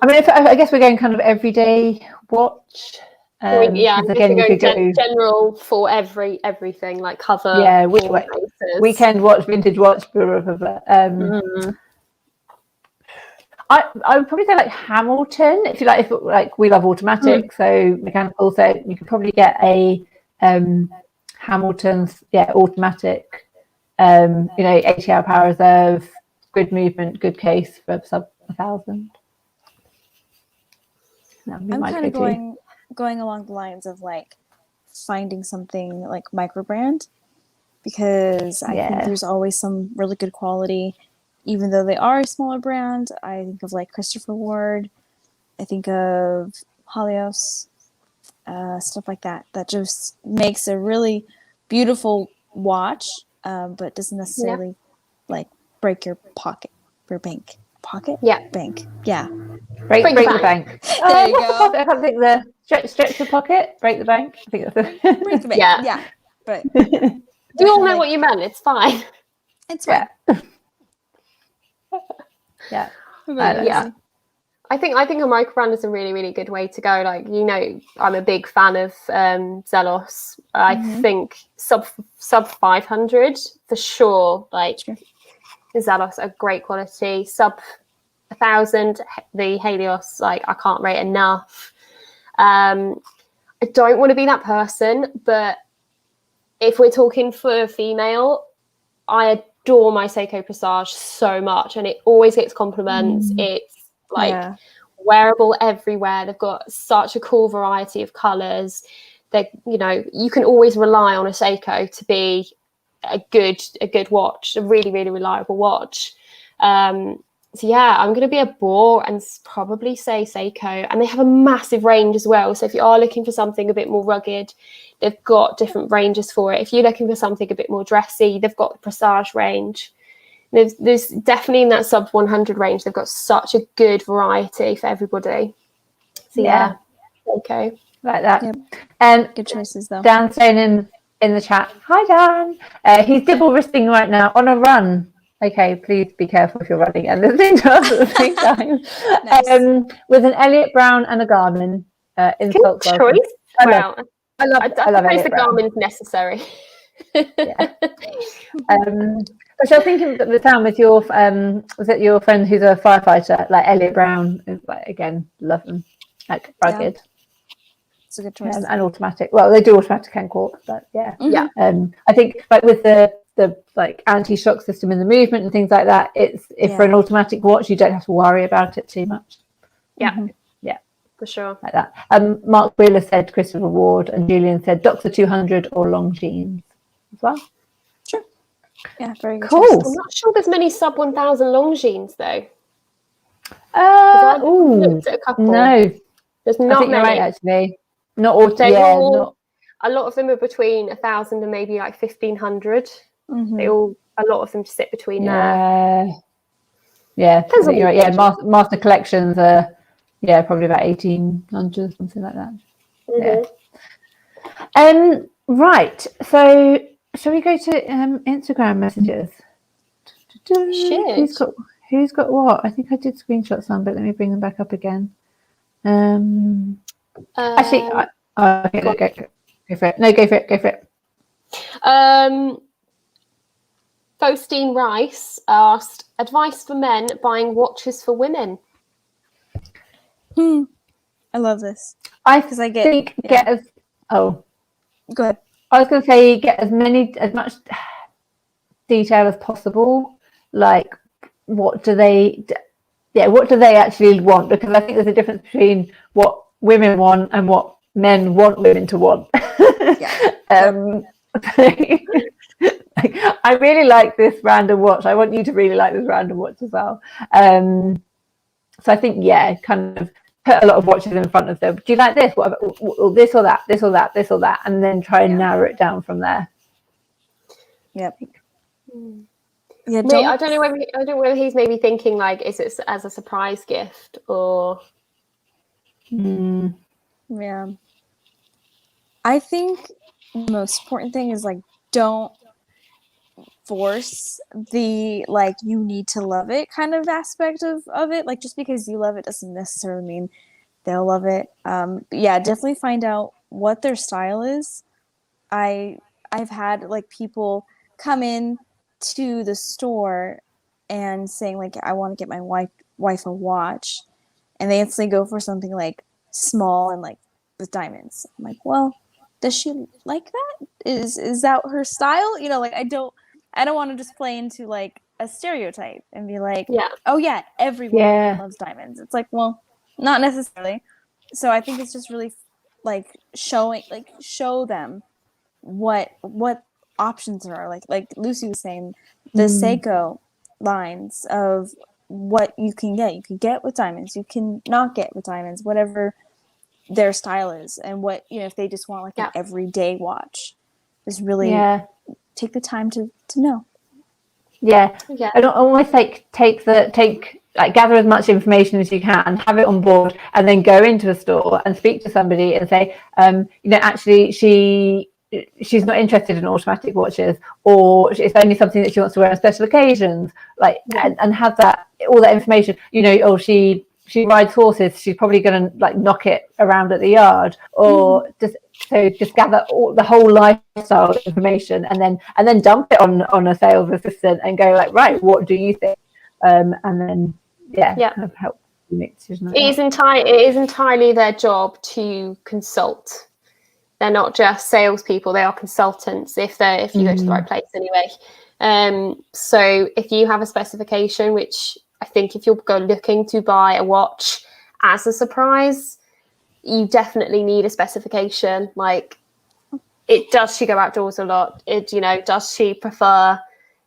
I mean, I guess we're going kind of everyday watch. Yeah, because again, you could go general for everything, like cover. Yeah, faces. weekend watch, vintage watch, blah, blah, blah, blah. I would probably say like Hamilton, if you like. If like we love automatic, so mechanical, so you could probably get a Hamilton's automatic. 80-hour power reserve, good movement, good case for sub 1,000. I'm kind of going along the lines of like finding something like micro brand, because I think there's always some really good quality, even though they are a smaller brand. I think of like Christopher Ward, I think of Halios, stuff like that. That just makes a really beautiful watch, but doesn't necessarily like break your pocket, your bank. Pocket? Yeah. Bank. Yeah. Break the bank. There you go. I can't think the stretch the pocket, break the bank. I think that's break the bank. Yeah. But we all know what you meant. It's fine. It's fine. Yeah. Yeah. I think a micro brand is a really, really good way to go. Like, I'm a big fan of Zelos. I think sub 500 for sure. Like, Zelos are great quality. Sub 1,000, the Halios, like, I can't rate enough. I don't want to be that person, but if we're talking for a female, I adore my Seiko Presage so much, and it always gets compliments. It's like wearable everywhere. They've got such a cool variety of colors. They, you can always rely on a Seiko to be a good watch, a really, really reliable watch. So yeah, I'm going to be a bore and probably say Seiko. And they have a massive range as well. So if you are looking for something a bit more rugged, they've got different ranges for it. If you're looking for something a bit more dressy, they've got the Presage range. There's definitely in that sub 100 range, they've got such a good variety for everybody. So yeah, Seiko. Like that. Yep. Good choices though. Dan's saying in the chat, hi Dan. He's double wristing right now on a run. Okay, please be careful if you're running and listening to us at the same time. Nice. With an Elliot Brown and a Garmin. Good choice. Wow. I love Elliot the Garmin's necessary. But I was thinking at the time with your was it your friend who's a firefighter, like Elliot Brown, is like, again, love them, like rugged. It's a good choice. And automatic. Well, they do automatic and quartz, but yeah. I think like with the like anti-shock system in the movement and things like that, it's for an automatic watch, you don't have to worry about it too much. Yeah, for sure. Like that. Mark Wheeler said Christopher Ward, and Julian said Doctor 200 or Longines as well. Sure. Yeah, very good. Cool. I'm not sure there's many sub 1,000 Longines though. Looked at a couple. No, there's I not think many. You're right, actually. Not all. Not. A lot of them are between 1,000 and maybe like 1,500. They all, a lot of them sit between there. Yeah, you're right. Yeah, master collections are probably about 1,800, something like that. Yeah. Right. So shall we go to Instagram messages? Who's got what? I think I did screenshot some, but let me bring them back up again. Actually, okay, go for it. No, go for it. Faustine Rice asked, advice for men buying watches for women. I love this. Get as go ahead. I was going to say get as much detail as possible. Like, what do they actually want? Because I think there's a difference between what women want and what men want women to want. I really like this random watch. I want you to really like this random watch as well. So I think, kind of put a lot of watches in front of them. Do you like this? What this or that? This or that? This or that? And then try and narrow it down from there. Yep. Yeah, I don't know whether he's maybe thinking like, is it as a surprise gift or? Yeah. I think the most important thing is like, don't force the like you need to love it kind of aspect of it. Like just because you love it doesn't necessarily mean they'll love it. But yeah, definitely find out what their style is. I've had like people come in to the store and saying like I want to get my wife a watch, and they instantly go for something like small and like with diamonds. I'm like, well, does she like that? Is that her style? You know, like I don't want to just play into like a stereotype and be like, Yeah. oh yeah, everyone Yeah. loves diamonds. It's like, well, not necessarily. So I think it's just really like show them what options there are. Like Lucy was saying, the Seiko lines of what you can get. You can get with diamonds. You can not get with diamonds. Whatever their style is, and what if they just want like an everyday watch, is really take the time to know. Yeah. And almost like gather as much information as you can, have it on board, and then go into a store and speak to somebody and say, actually she's not interested in automatic watches, or it's only something that she wants to wear on special occasions, and have all that information. She rides horses, she's probably going to like knock it around at the yard, or just gather the whole lifestyle information and then dump it on a sales assistant and go like, right, what do you think? And then kind of help you make decisions. Like it is entirely their job to consult. They're not just salespeople; they are consultants. If you go to the right place, anyway. So if you have a specification, which I think if you're looking to buy a watch as a surprise, you definitely need a specification. Like, does she go outdoors a lot? Does she prefer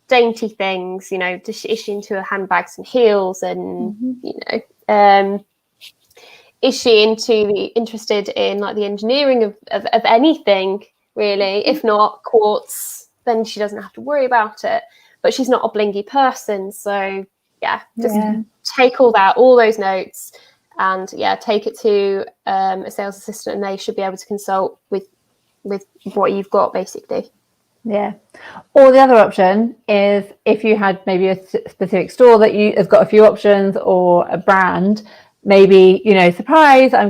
dainty things? Is she into her handbags and heels? And is she interested in like the engineering of anything really? If not quartz, then she doesn't have to worry about it. But she's not a blingy person, so take all those notes and take it to a sales assistant, and they should be able to consult with what you've got basically. Yeah. Or the other option is if you had maybe a specific store that has got a few options, or a brand, maybe, surprise, I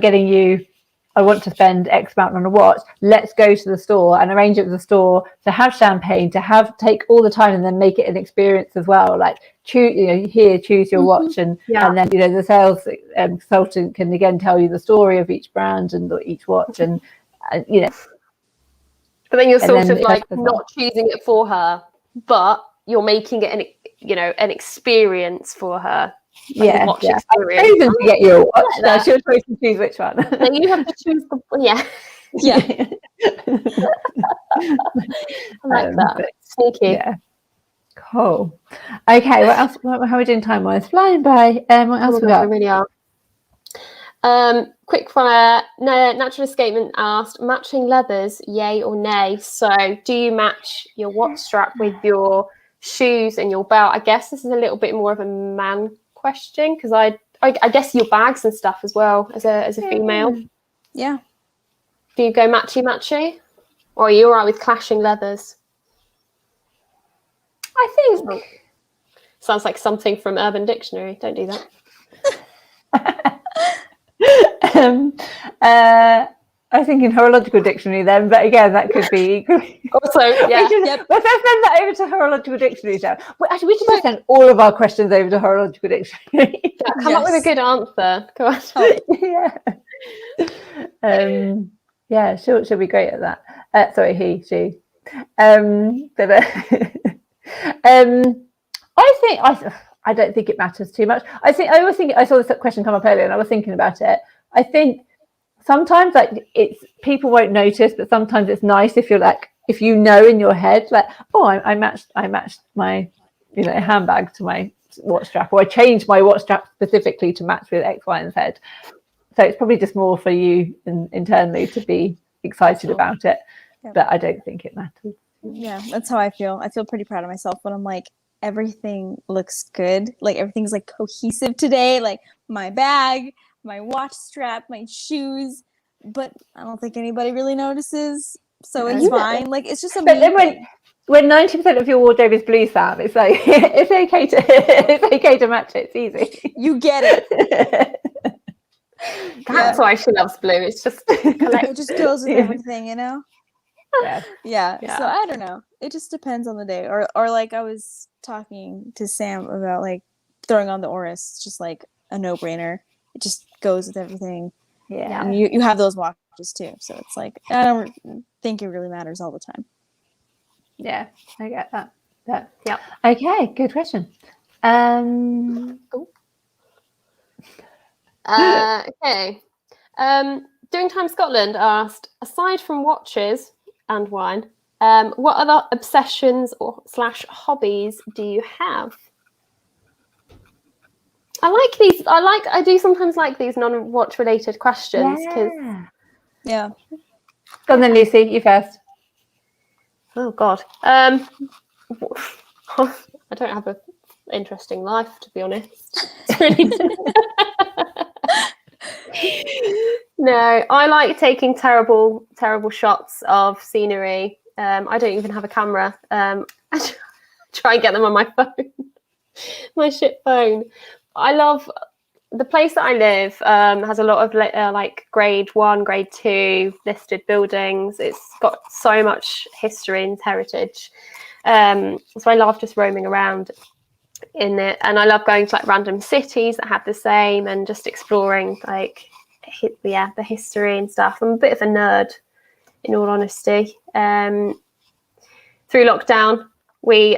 want to spend X amount on a watch. Let's go to the store and arrange it with the store to have champagne, take all the time, and then make it an experience as well. Like choose your watch, and then the sales consultant can again tell you the story of each brand and each watch, and But then you're sort of like not choosing it for her, but you're making it an experience for her. Watch experience. Even to get your watch. That's your choice to choose which one. Then you have to choose the I like that. Sneaky. Yeah. Cool. Okay, what else? How are we doing time-wise? Flying by. What else we got? We really are. Quick fire. Natural Escapement asked, matching leathers, yay or nay? So do you match your watch strap with your shoes and your belt? I guess this is a little bit more of a man question, because I guess your bags and stuff as well as a female. Yeah. Do you go matchy, or are you all right with clashing leathers? I think sounds like something from Urban Dictionary. Don't do that. I was thinking horological dictionary then, but again, that could be also. Yeah. Let's send that over to horological dictionary now. Well, actually, we should send all of our questions over to horological dictionary. Come up with a good answer. Go on. She'll be great at that. She. I don't think it matters too much. I saw this question come up earlier, and I was thinking about it. I think sometimes people won't notice, but sometimes it's nice if you know in your head, like, oh, I matched my handbag to my watch strap, or I changed my watch strap specifically to match with X, Y, and Z. So it's probably just more for you internally to be excited about it, but I don't think it matters. Yeah, that's how I feel. I feel pretty proud of myself when I'm like, everything looks good. Like everything's like cohesive today. Like my bag, my watch strap, my shoes. But I don't think anybody really notices. So it's fine. Like it's just a when 90% of your wardrobe is blue, Sam, it's like it's okay to match it. It's easy. You get it. That's why she loves blue. It's just It just goes with everything, Yeah. Yeah. So I don't know. It just depends on the day. Or like I was talking to Sam about like throwing on the Oris. It's just like a no-brainer. It just goes with everything. Yeah. And you have those watches too. So it's like I don't think it really matters all the time. Yeah, I get that. Yep. Okay, good question. Okay. Doing Time Scotland asked, aside from watches and wine, what other obsessions or / hobbies do you have? I like these. I do sometimes like these non-watch related questions because. Yeah. Go on then, Lucy. You first. Oh God. I don't have an interesting life, to be honest. It's really. No, I like taking terrible shots of scenery. I don't even have a camera. I try and get them on my phone, my shit phone. I love the place that I live. Has a lot of like grade 1, grade 2 listed buildings. It's got so much history and heritage. So I love just roaming around in it, and I love going to like random cities that have the same and just exploring like the history and stuff. I'm a bit of a nerd, in all honesty. Through lockdown, we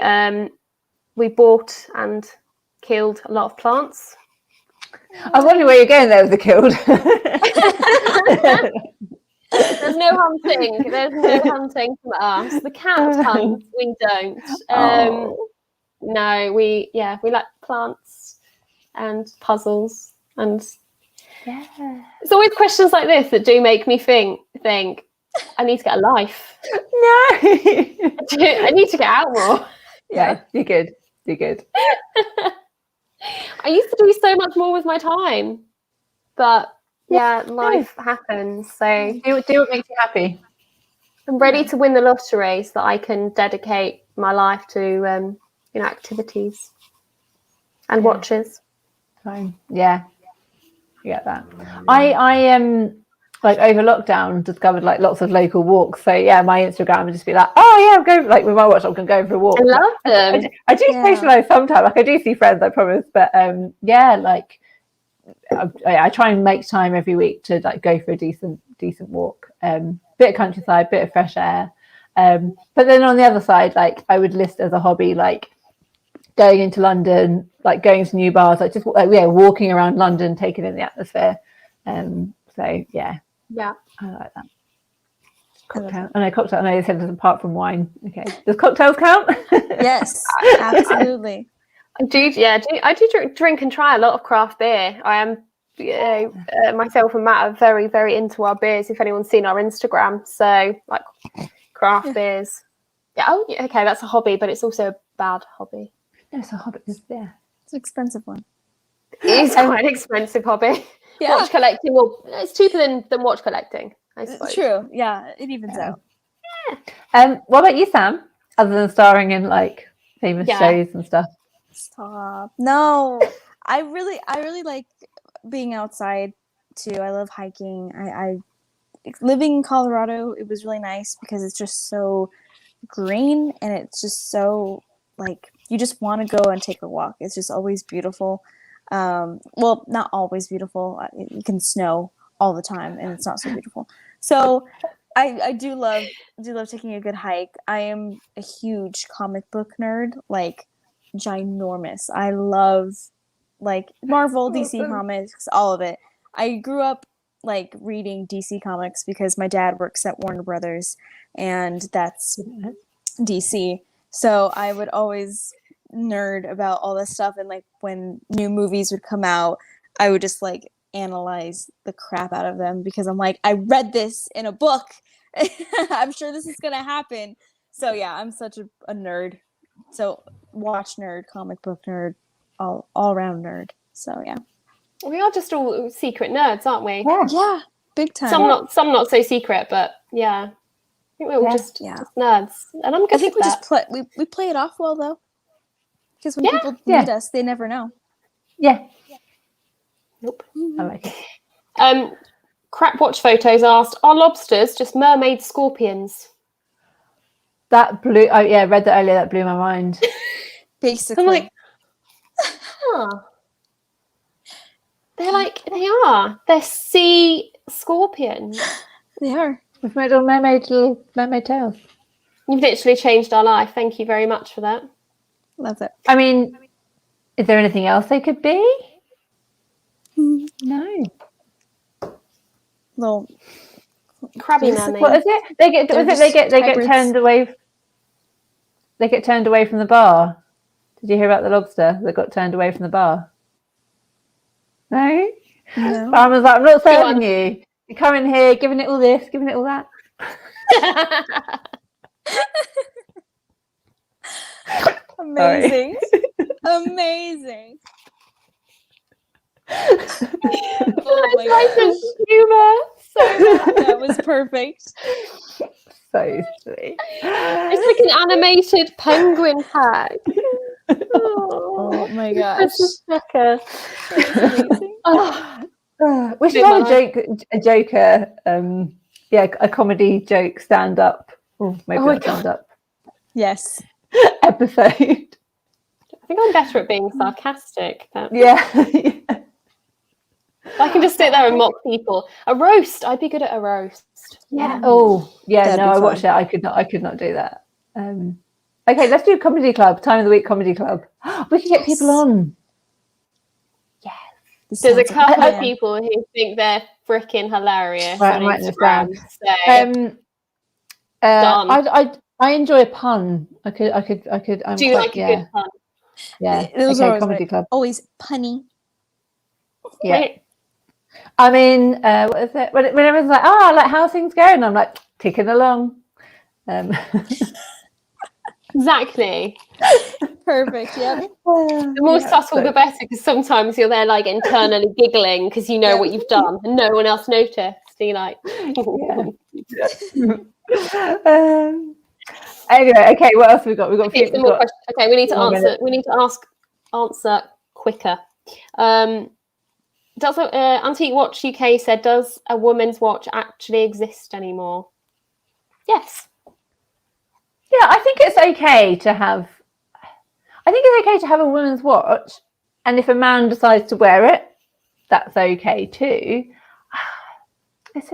bought and killed a lot of plants. I wonder where you're going there with the killed. There's no hunting. There's no hunting from us. The cat hunts. We don't. No, we like plants and puzzles, and it's always questions like this that do make me think I need to get a life. No. I need to get out more. Yeah, you're good. I used to do so much more with my time, but life happens. So Do what makes you happy. I'm ready to win the lottery so that I can dedicate my life to activities and watches. Fine. Yeah, I get that. I like over lockdown discovered like lots of local walks. So yeah, my Instagram would just be like, oh yeah, I'm going like with my watch. I'm gonna go for a walk. I love them. I do socialize sometimes. Like I do see friends, I promise. But like I try and make time every week to like go for a decent walk. Bit of countryside, bit of fresh air. But then on the other side, like I would list as a hobby like going into London, like going to new bars, like just walking around London, taking in the atmosphere. So yeah, I like that. Cocktail. I know cocktail. I know you said it's apart from wine. Okay, does cocktails count? Yes, absolutely. I do drink and try a lot of craft beer. I am myself and Matt are very, very into our beers. If anyone's seen our Instagram, so like craft beers. Yeah. Oh, okay, that's a hobby, but it's also a bad hobby. No, it's a hobby. It's an expensive one. It is quite an expensive hobby. Yeah. Watch collecting, well, it's cheaper than watch collecting, I suppose. It's true. Yeah, it evens out. What about you, Sam? Other than starring in like famous shows and stuff. Stop. No, I really like being outside too. I love hiking. I living in Colorado, it was really nice because it's just so green and it's just so like you just want to go and take a walk. It's just always beautiful. Well, not always beautiful. It can snow all the time and it's not so beautiful. So I do love taking a good hike. I am a huge comic book nerd, like ginormous. I love like Marvel, DC comics, all of it. I grew up like reading DC comics because my dad works at Warner Brothers and that's DC. So I would always nerd about all this stuff, and like when new movies would come out, I would just like analyze the crap out of them because I'm like, I read this in a book. I'm sure this is gonna happen. So yeah, I'm such a nerd. So watch nerd, comic book nerd, all around nerd. So yeah. We are just all secret nerds, aren't we? Yeah, big time. Some not so secret, but yeah. think we're all Yeah. just Yeah. nerds, and I'm good I think we with just that. play. We play it off well though, because when Yeah, people yeah. meet us, they never know. Yeah, Nope. I like it. Crap Watch Photos asked, are lobsters just mermaid scorpions? That blew. Oh yeah, I read that earlier. That blew my mind. Basically, I'm like, huh. They are. They're sea scorpions. they are. We've made all little mermaid tails. You've literally changed our life. Thank you very much for that. Love it. I mean, is there anything else they could be? No. Little Crabby Basically- mermaid. What is it? They get. They're Was it? They just get hybrids. turned away. They get turned away from the bar. Did you hear about the lobster that got turned away from the bar? No. no. Farmer's like, I'm not Go serving on. you. You come in here, giving it all this, giving it all that. Amazing. Amazing. Oh my Nice gosh. sense of humour. That was perfect. So sweet. It's like an animated penguin tag. Oh my gosh. Christmas Becker. That's amazing. We should have a joker. A comedy joke stand up. Maybe Oh my not stand up Yes. episode. I think I'm better at being sarcastic. But Yeah. I can just sit there and mock people. A roast. I'd be good at a roast. Yeah. Oh, yeah. That'd No, be I watched fun. it. I could not do that. Okay, let's do comedy club. Time of the week comedy club. We can get people Yes. on. This There's a sounds like couple of plan. people who think they're freaking hilarious Right, on I'm writing this Instagram. So I enjoy a pun. I could. I'm do you quite, like a good pun? Yeah. Those are Okay, always comedy right. club. Always punny. Yeah. Right. I mean, what is it? When everyone's like, like how's things going? I'm like ticking along. Exactly. Perfect. Yep. The more subtle, the better, because sometimes you're there like internally giggling because you know what you've done and no one else noticed. So you're like, Anyway, okay, what else have we got? We've got a few. okay, some more questions. Okay, we need to more answer. minutes. We need to answer quicker. Does Antique Watch UK said, does a woman's watch actually exist anymore? Yes. Yeah, I think it's okay to have. I think it's okay to have a woman's watch, and if a man decides to wear it, that's okay too. It's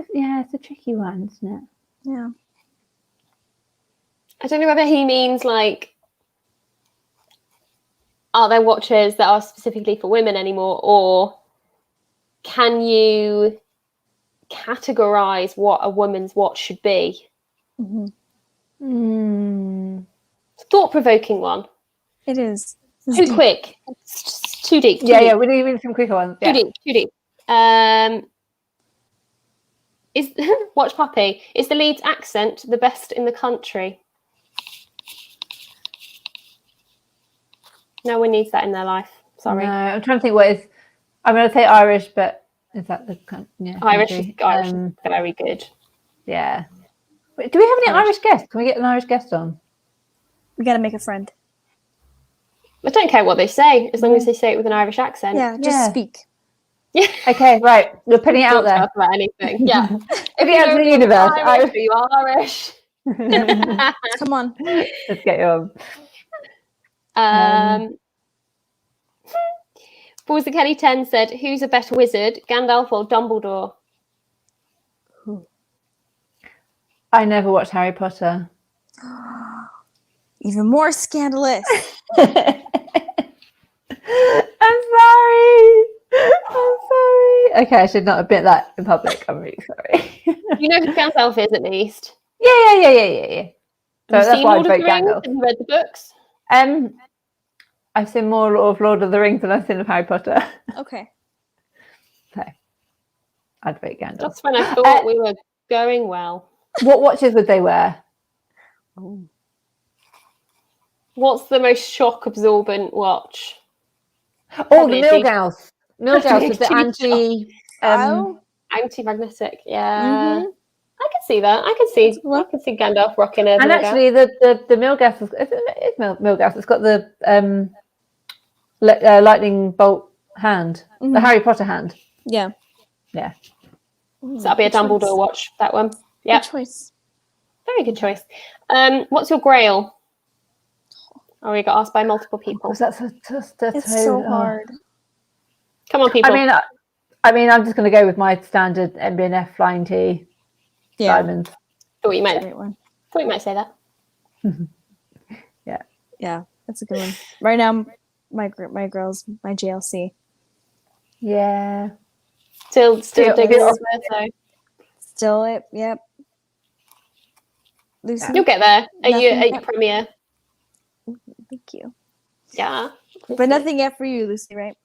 a tricky one, isn't it? Yeah. I don't know whether he means like, are there watches that are specifically for women anymore, or can you categorize what a woman's watch should be? Mm-hmm. Thought-provoking one. It is. Too quick. It's too deep. Too Yeah, deep. yeah. We need some quicker ones. Yeah. Too deep. Is Watch Puppy, is the Leeds accent the best in the country? No one needs that in their life. Sorry. No, I'm trying to think what is. I'm going to say Irish, but is that the Irish country? is very good. Yeah. Wait, do we have any Irish guests? Can we get an Irish guest on? We gotta make a friend. I don't care what they say, as long as they say it with an Irish accent. Yeah, just Yeah. speak. Yeah. Okay, right. We're putting it out Don't tell there. us about anything. Yeah. If you out to the universe, Irish, you are Irish. Come on. Let's get you on. Balls the Kelly 10 said, who's a better wizard, Gandalf or Dumbledore? I never watched Harry Potter. Even more scandalous. I'm sorry. Okay, I should not admit that in public. I'm really sorry. You know who Gandalf is, at least. Yeah. So Have you that's seen why Lord I'd of vote the Rings? Gandalf. Have you read the books? I've seen more of Lord of the Rings than I've seen of Harry Potter. Okay. So I'd vote Gandalf. That's when I thought we were going well. What watches would they wear? What's the most shock absorbent watch? Oh, Probably the a Milgauss. Milgauss with the Probably a anti. Oh. Anti-magnetic, yeah. Mhm. I could see that. I can see Gandalf rocking a And Milgaff. actually, the Milgaff is Milgaff. It's got the lightning bolt hand, the Harry Potter hand. Yeah. Yeah. So that'll be a Dumbledore watch, that one. Yeah. Good choice. Very good choice. What's your grail? Oh, we got asked by multiple people. That's It's so hard. Come on, people. I mean, I'm just going to go with my standard MBNF flying T diamonds. Thought you might. Great one. Thought you might say that. Yeah, that's a good one. Right now, my girls, my JLC. Yeah. Still digging is. it so. Still it. Yep. Lucy. You'll get there. Are you Nothing at your yet. premiere? Thank you. Yeah. But nothing yet for you, Lucy, right?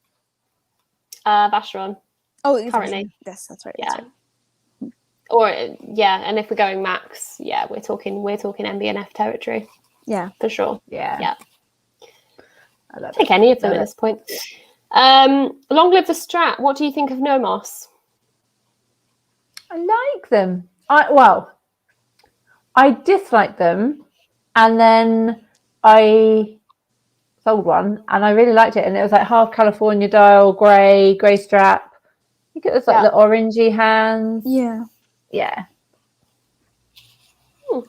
Vacheron. Oh, it's Currently. Yes, that's right. Yeah. That's right. Or and if we're going max, yeah, we're talking MBNF territory Yeah. for sure. Yeah. Yeah. I love Take any of them at this point. Long live the Strat. What do you think of Nomos? I like them. I dislike them, and then I sold one, and I really liked it, and it was like half California dial, grey strap. I think it was like the orangey hands. Yeah. Yeah.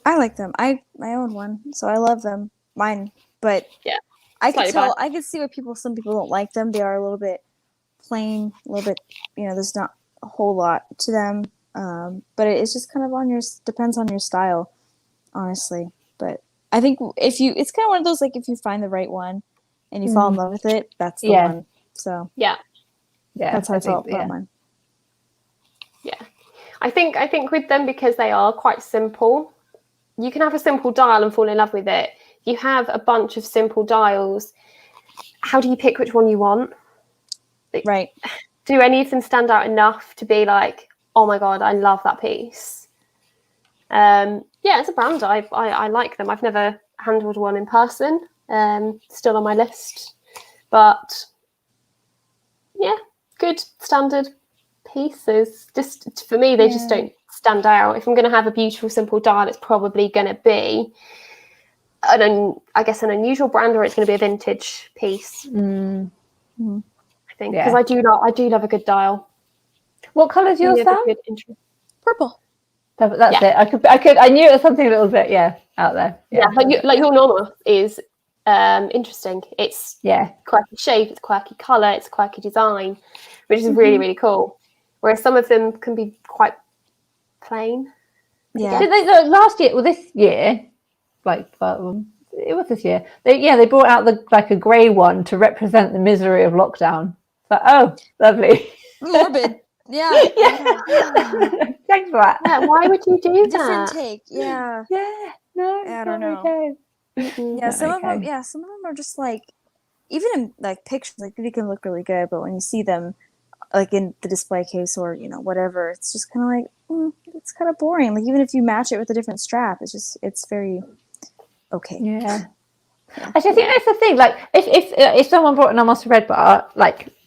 I like them. I own one, so I love them. Mine, but Yeah. I could Slightly tell. I could see why some people don't like them. They are a little bit plain, a little bit. There's not a whole lot to them. But it's just kind of depends on your style, honestly. But I think it's kind of one of those, like, if you find the right one and you fall in love with it, that's the one. So Yeah. that's how I felt about mine. Yeah. I think with them, because they are quite simple, you can have a simple dial and fall in love with it. You have a bunch of simple dials. How do you pick which one you want? Right. Do any of them stand out enough to be like, oh my God, I love that piece? It's a brand. I like them. I've never handled one in person. Still on my list. But yeah, good standard pieces. Just for me, they just don't stand out. If I'm going to have a beautiful, simple dial, it's probably going to be an unusual brand, or it's going to be a vintage piece. I think, because I do love a good dial. What colour's yours, Sam? Purple. That's it. I knew it was something a little bit out there. Yeah, like your normal is interesting. It's quirky shape, it's quirky colour, it's quirky design, which is really, really cool. Whereas some of them can be quite plain. Yeah. Did they last year? Well, this year, it was this year. They brought out a grey one to represent the misery of lockdown. So, lovely. Morbid. Yeah. Thanks for that. Yeah, why would you do that? Different take. Yeah. Yeah. No. I don't know. Okay. Yeah, some of them are just like, even in like pictures, like they can look really good, but when you see them like in the display case or whatever, it's just kind of like it's kind of boring. Like, even if you match it with a different strap, it's very okay. Yeah. Actually, I think that's the thing. Like, if someone brought an Nomos Red Bar,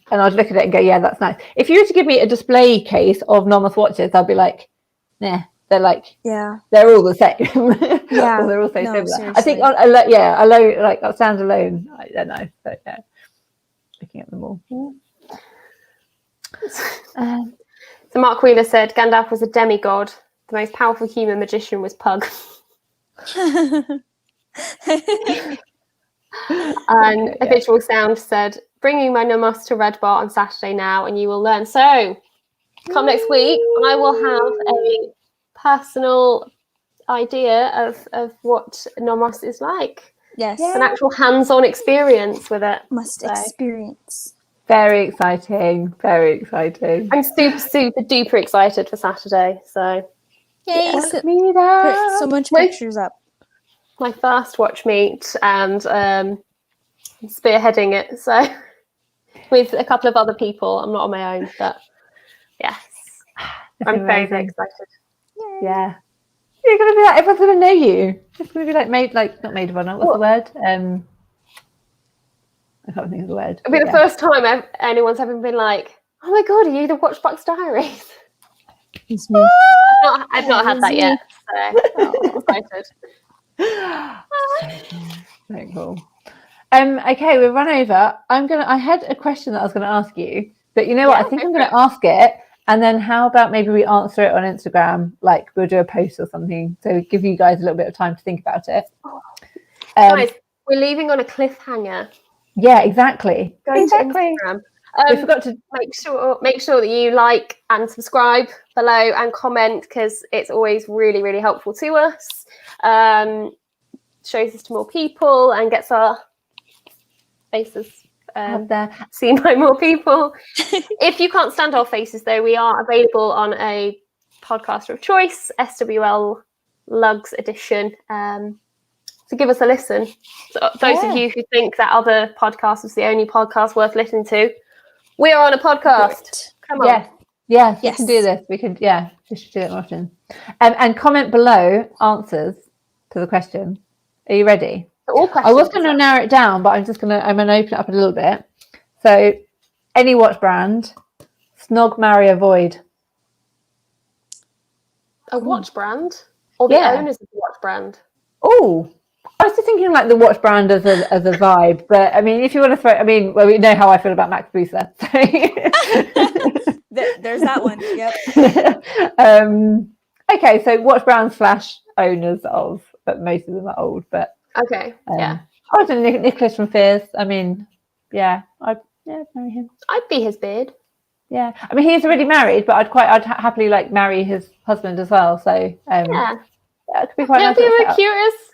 and I'd look at it and go, yeah, that's nice. If you were to give me a display case of Nomos watches, I'd be like, nah. They're they're all the same. Yeah, they're all so similar. Seriously. I think alone, like standalone, I don't know. So yeah, looking at them all. So Mark Wheeler said Gandalf was a demigod. The most powerful human magician was Pug. And Habitual Sound said, bringing my Nomos to Red Bar on Saturday now, and you will learn. So come next week, I will have a personal idea of what Nomos is like. Yes. An actual hands-on experience with it. Experience. Very exciting. Very exciting. I'm super, super duper excited for Saturday. So yay! Put so much pictures up. My first watch meet, and spearheading it. So with a couple of other people. I'm not on my own, but yes, I'm very, very excited. Yay. Yeah. You're gonna be like, everyone's gonna know you. It's gonna be not maid of honor. What's the word? I can't think of the word. It'll be the first time anyone's ever been like, "Oh my God, are you the Watchbox Diaries?" It's me. I've not had that yet. So excited. So cool. Okay, we've run over. I had a question that I was gonna ask you, but you know what? I think I'm gonna ask it, and then how about maybe we answer it on Instagram? Like we'll do a post or something, so give you guys a little bit of time to think about it. Guys, we're leaving on a cliffhanger. Yeah, exactly. Go to Instagram. We forgot to make sure that you like and subscribe below and comment, because it's always really, really helpful to us. Shows us to more people and gets our faces have there. seen by more people. If you can't stand our faces, though, we are available on a podcaster of choice, SWL Lugs edition. So give us a listen. So those of you who think that other podcast is the only podcast worth listening to, we are on a podcast. Come on. Yes, we can do this. We should do it more often. And comment below answers to the question. Are you ready? All questions. I was going to narrow it down, but I'm going to open it up a little bit. So, any watch brand, snog, marry, avoid. A watch brand, or the owners of the watch brand? Oh, I was just thinking like the watch brand as a vibe, but I mean, if you want to throw, I mean, well, we know how I feel about Max Booster. So. There's that one. Yep. Okay, so watch brands / owners of, but most of them are old. But okay, I was Nicholas from Fierce. I mean, I'd marry him. I'd be his beard. Yeah, I mean, he's already married, but I'd happily like marry his husband as well. So yeah, it could be quite nice. Be the cutest.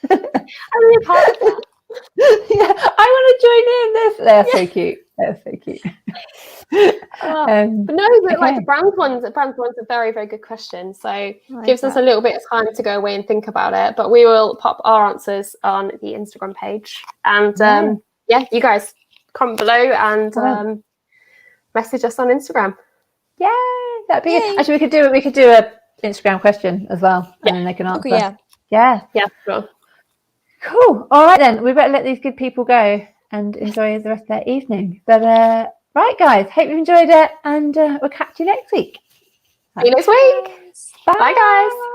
I'm really part of that. Yeah, I want to join in this. They're so cute. They're so cute. But no, but like the brand ones are very, very good questions. So gives us a little bit of time to go away and think about it. But we will pop our answers on the Instagram page. And you guys comment below and message us on Instagram. Yeah, that'd be good. Actually, we could do a Instagram question as well, and then they can answer. Okay, yeah, sure. Cool. All right then, we better let these good people go and enjoy the rest of their evening. But right, guys, hope you've enjoyed it, and we'll catch you next week. See you next week. Bye, Bye guys.